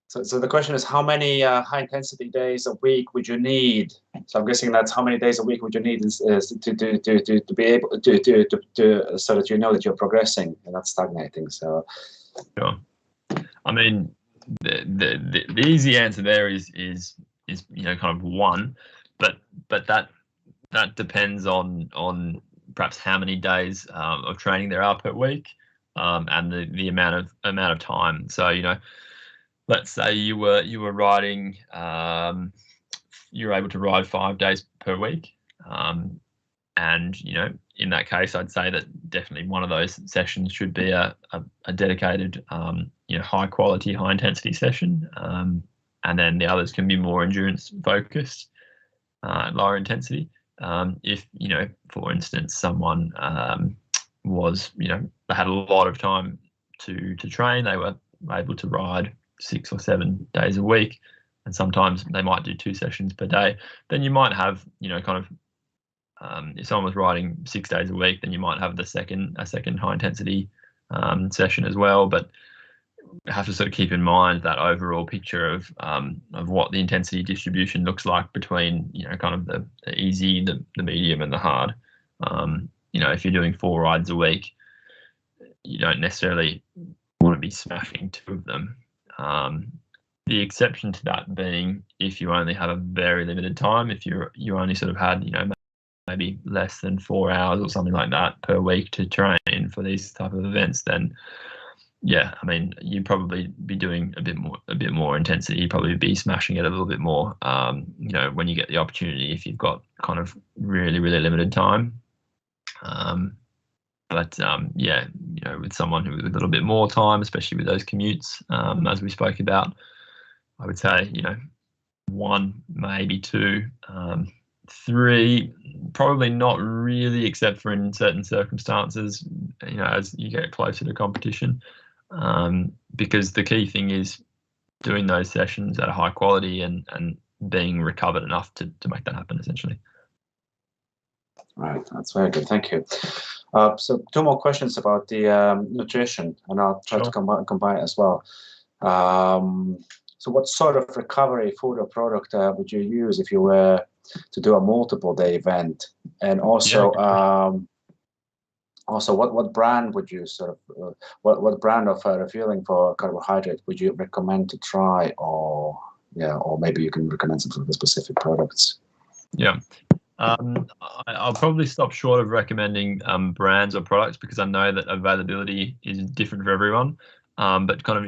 So the question is, how many high intensity days a week would you need? So I'm guessing that's how many days a week would you need is to be able to so that you know that you're progressing and not stagnating. So. Sure. I mean, the easy answer there is kind of one. But that depends on perhaps how many days of training there are per week, and the amount of time. So let's say you were riding, you were able to ride 5 days per week, and in that case, I'd say that definitely one of those sessions should be a dedicated high quality, high intensity session, and then the others can be more endurance focused. at lower intensity. If, for instance, someone was, they had a lot of time to train, they were able to ride 6 or 7 days a week, and sometimes they might do 2 sessions per day, then you might have, if someone was riding 6 days a week, then you might have a second high intensity session as well. But have to sort of keep in mind that overall picture of what the intensity distribution looks like between kind of the easy, the medium, and the hard. If you're doing 4 rides a week, you don't necessarily want to be smashing 2 of them. The exception to that being if you only have a very limited time, if you only sort of had maybe less than 4 hours or something like that per week to train for these type of events, then yeah, I mean, you'd probably be doing a bit more intensity. You'd probably be smashing it a little bit more, when you get the opportunity, if you've got kind of really, really limited time. But with someone with a little bit more time, especially with those commutes, as we spoke about, I would say, 1, maybe 2, 3, probably not really, except for in certain circumstances, as you get closer to competition. Because the key thing is doing those sessions at a high quality and being recovered enough to make that happen, essentially. Right, that's very good. Thank you. So 2 more questions about the nutrition, and I'll try to combine it as well. So what sort of recovery food or product would you use if you were to do a multiple-day event? And also, what brand would you what brand of refueling for carbohydrate would you recommend to try, or maybe you can recommend some of the specific products? Yeah. I'll probably stop short of recommending brands or products, because I know that availability is different for everyone. But kind of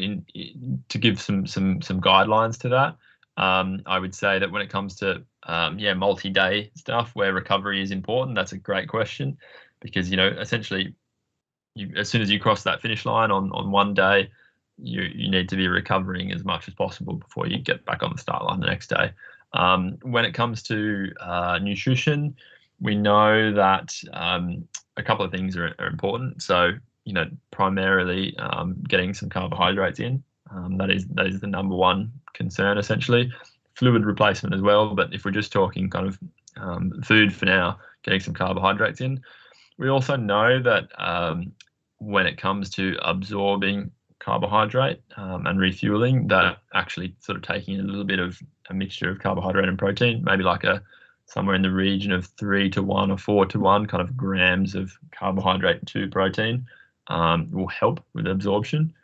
to give some guidelines to that, I would say that when it comes to multi-day stuff where recovery is important, that's a great question, because essentially, as soon as you cross that finish line on one day, you need to be recovering as much as possible before you get back on the start line the next day. When it comes to nutrition, we know that a couple of things are important. So, primarily getting some carbohydrates in. That is the number one concern, essentially. Fluid replacement as well, but if we're just talking kind of food for now, getting some carbohydrates in. We also know that when it comes to absorbing carbohydrate and refueling, that actually sort of taking a little bit of a mixture of carbohydrate and protein, maybe like somewhere in the region of 3 to 1 or 4 to 1 kind of grams of carbohydrate to protein will help with absorption.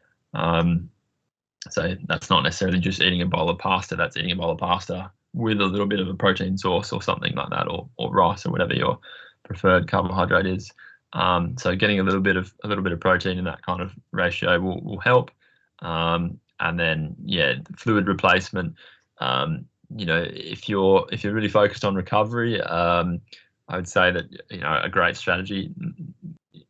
So that's not necessarily just eating a bowl of pasta, that's eating a bowl of pasta with a little bit of a protein source or something like that, or rice or whatever your preferred carbohydrate is. So getting a little bit of protein in that kind of ratio will help. And then fluid replacement. If you're really focused on recovery, I would say that a great strategy,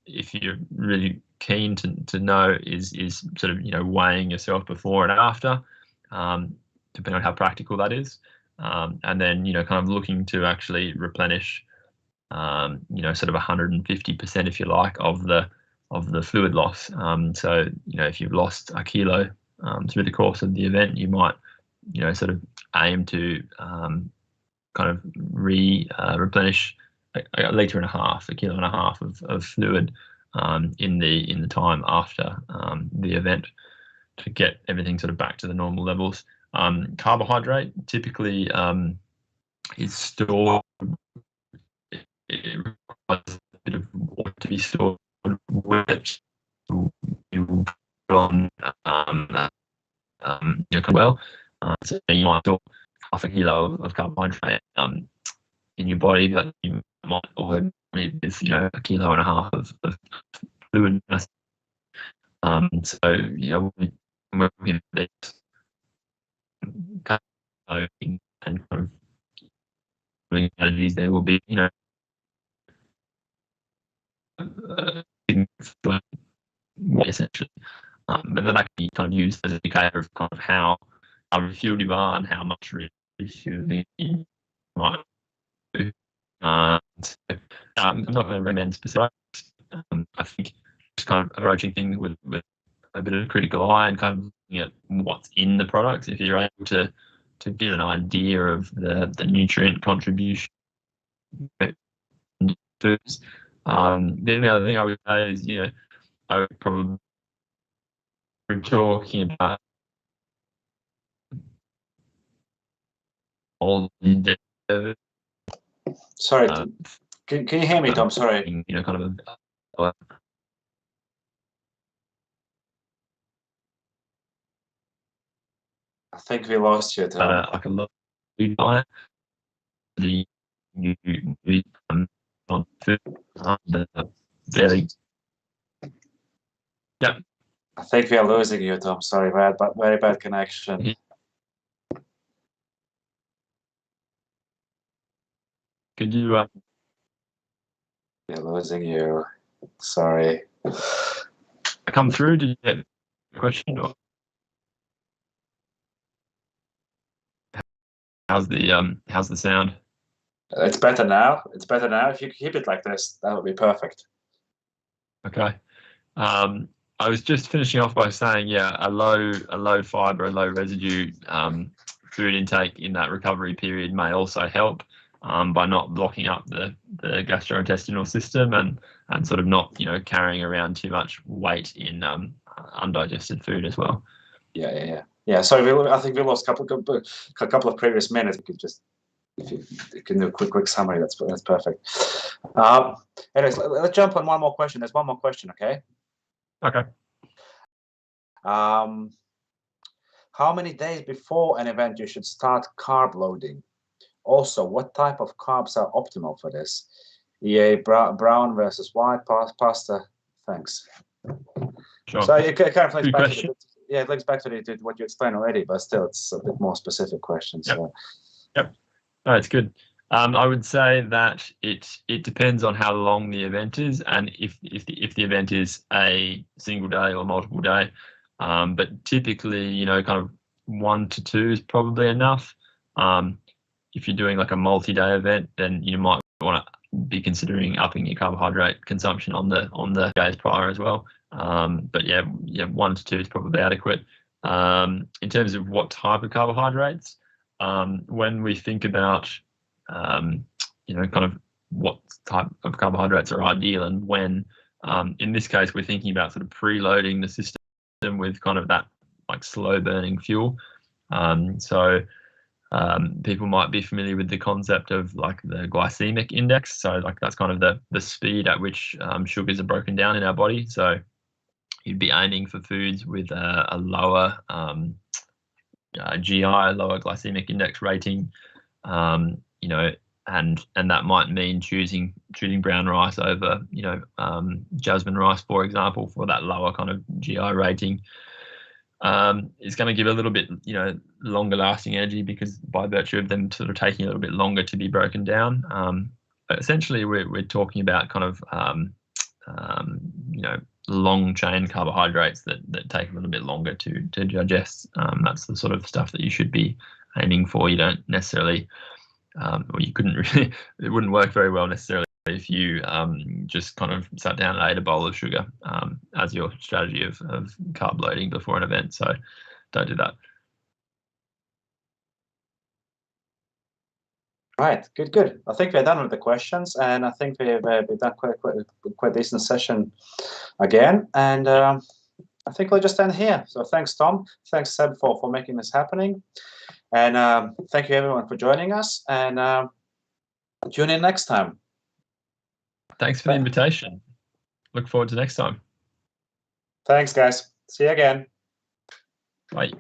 if you're really keen to know, is sort of weighing yourself before and after, depending on how practical that is, and then kind of looking to actually replenish sort of 150%, if you like, of the fluid loss. So if you've lost a kilo through the course of the event, you might sort of aim to kind of replenish a litre and a half, a kilo and a half of fluid in the time after the event, to get everything sort of back to the normal levels. Carbohydrate typically is stored. It requires a bit of water to be stored, which you put on well. So you might store half a kilo of carbohydrate in your body, but you might also need a kilo and a half of fluid. So when we have this and kind of strategies, there will be essentially, but then that can be kind of used as an indicator of kind of how refueled you are and how much refueling you might So, I'm not going to recommend specifics. I think just kind of approaching things with a bit of a critical eye and kind of looking at what's in the products. If you're able to get an idea of the nutrient contribution in foods. Then the other thing I would say is, I would probably be talking about all the Sorry, can you hear me, Tom? Sorry. Kind of I think we lost you, Tom. like a lot of food diet. On food, very. Yeah. I think we are losing you, Tom. Sorry, very bad connection. Could you? We're losing you. Sorry. Come through? Did you get a question? Or how's the sound? It's better now. It's better now. If you keep it like this, that would be perfect. Okay. I was just finishing off by saying, a low fiber, a low residue food intake in that recovery period may also help by not blocking up the gastrointestinal system and sort of not carrying around too much weight in undigested food as well. Yeah. Sorry, I think we lost a couple of previous minutes. We could just, if you can do a quick summary, that's perfect. Anyways, let's jump on one more question. There's one more question, okay? Okay. How many days before an event you should start carb loading? Also, what type of carbs are optimal for this? EA brown versus white pasta. Thanks. Sure. So it kind of links back question. to it links back to what you explained already, but still, it's a bit more specific question. So. Yep. No, it's good. I would say that it depends on how long the event is, and if the event is a single day or multiple day. But typically, kind of 1 to 2 is probably enough. If you're doing like a multi-day event, then you might want to be considering upping your carbohydrate consumption on the days prior as well. But 1 to 2 is probably adequate. In terms of what type of carbohydrates, when we think about kind of what type of carbohydrates are ideal and when, in this case, we're thinking about sort of preloading the system with kind of that like slow burning fuel. So people might be familiar with the concept of like the glycemic index. So like that's kind of the speed at which sugars are broken down in our body. So you'd be aiming for foods with a lower GI, lower glycemic index rating, and that might mean choosing brown rice over, jasmine rice, for example, for that lower kind of GI rating. It's going to give a little bit, longer lasting energy because by virtue of them sort of taking a little bit longer to be broken down. Essentially, we're talking about kind of, long chain carbohydrates that take a little bit longer to digest. That's the sort of stuff that you should be aiming for. You don't necessarily, or you couldn't really, it wouldn't work very well necessarily if you just kind of sat down and ate a bowl of sugar as your strategy of carb loading before an event. So don't do that. Right, good. I think we're done with the questions, and I think we've done quite decent session again. And I think we'll just end here. So thanks, Tom. Thanks, Seb, for making this happening. And thank you, everyone, for joining us. And tune in next time. Thanks for the invitation. Look forward to next time. Thanks, guys. See you again. Bye.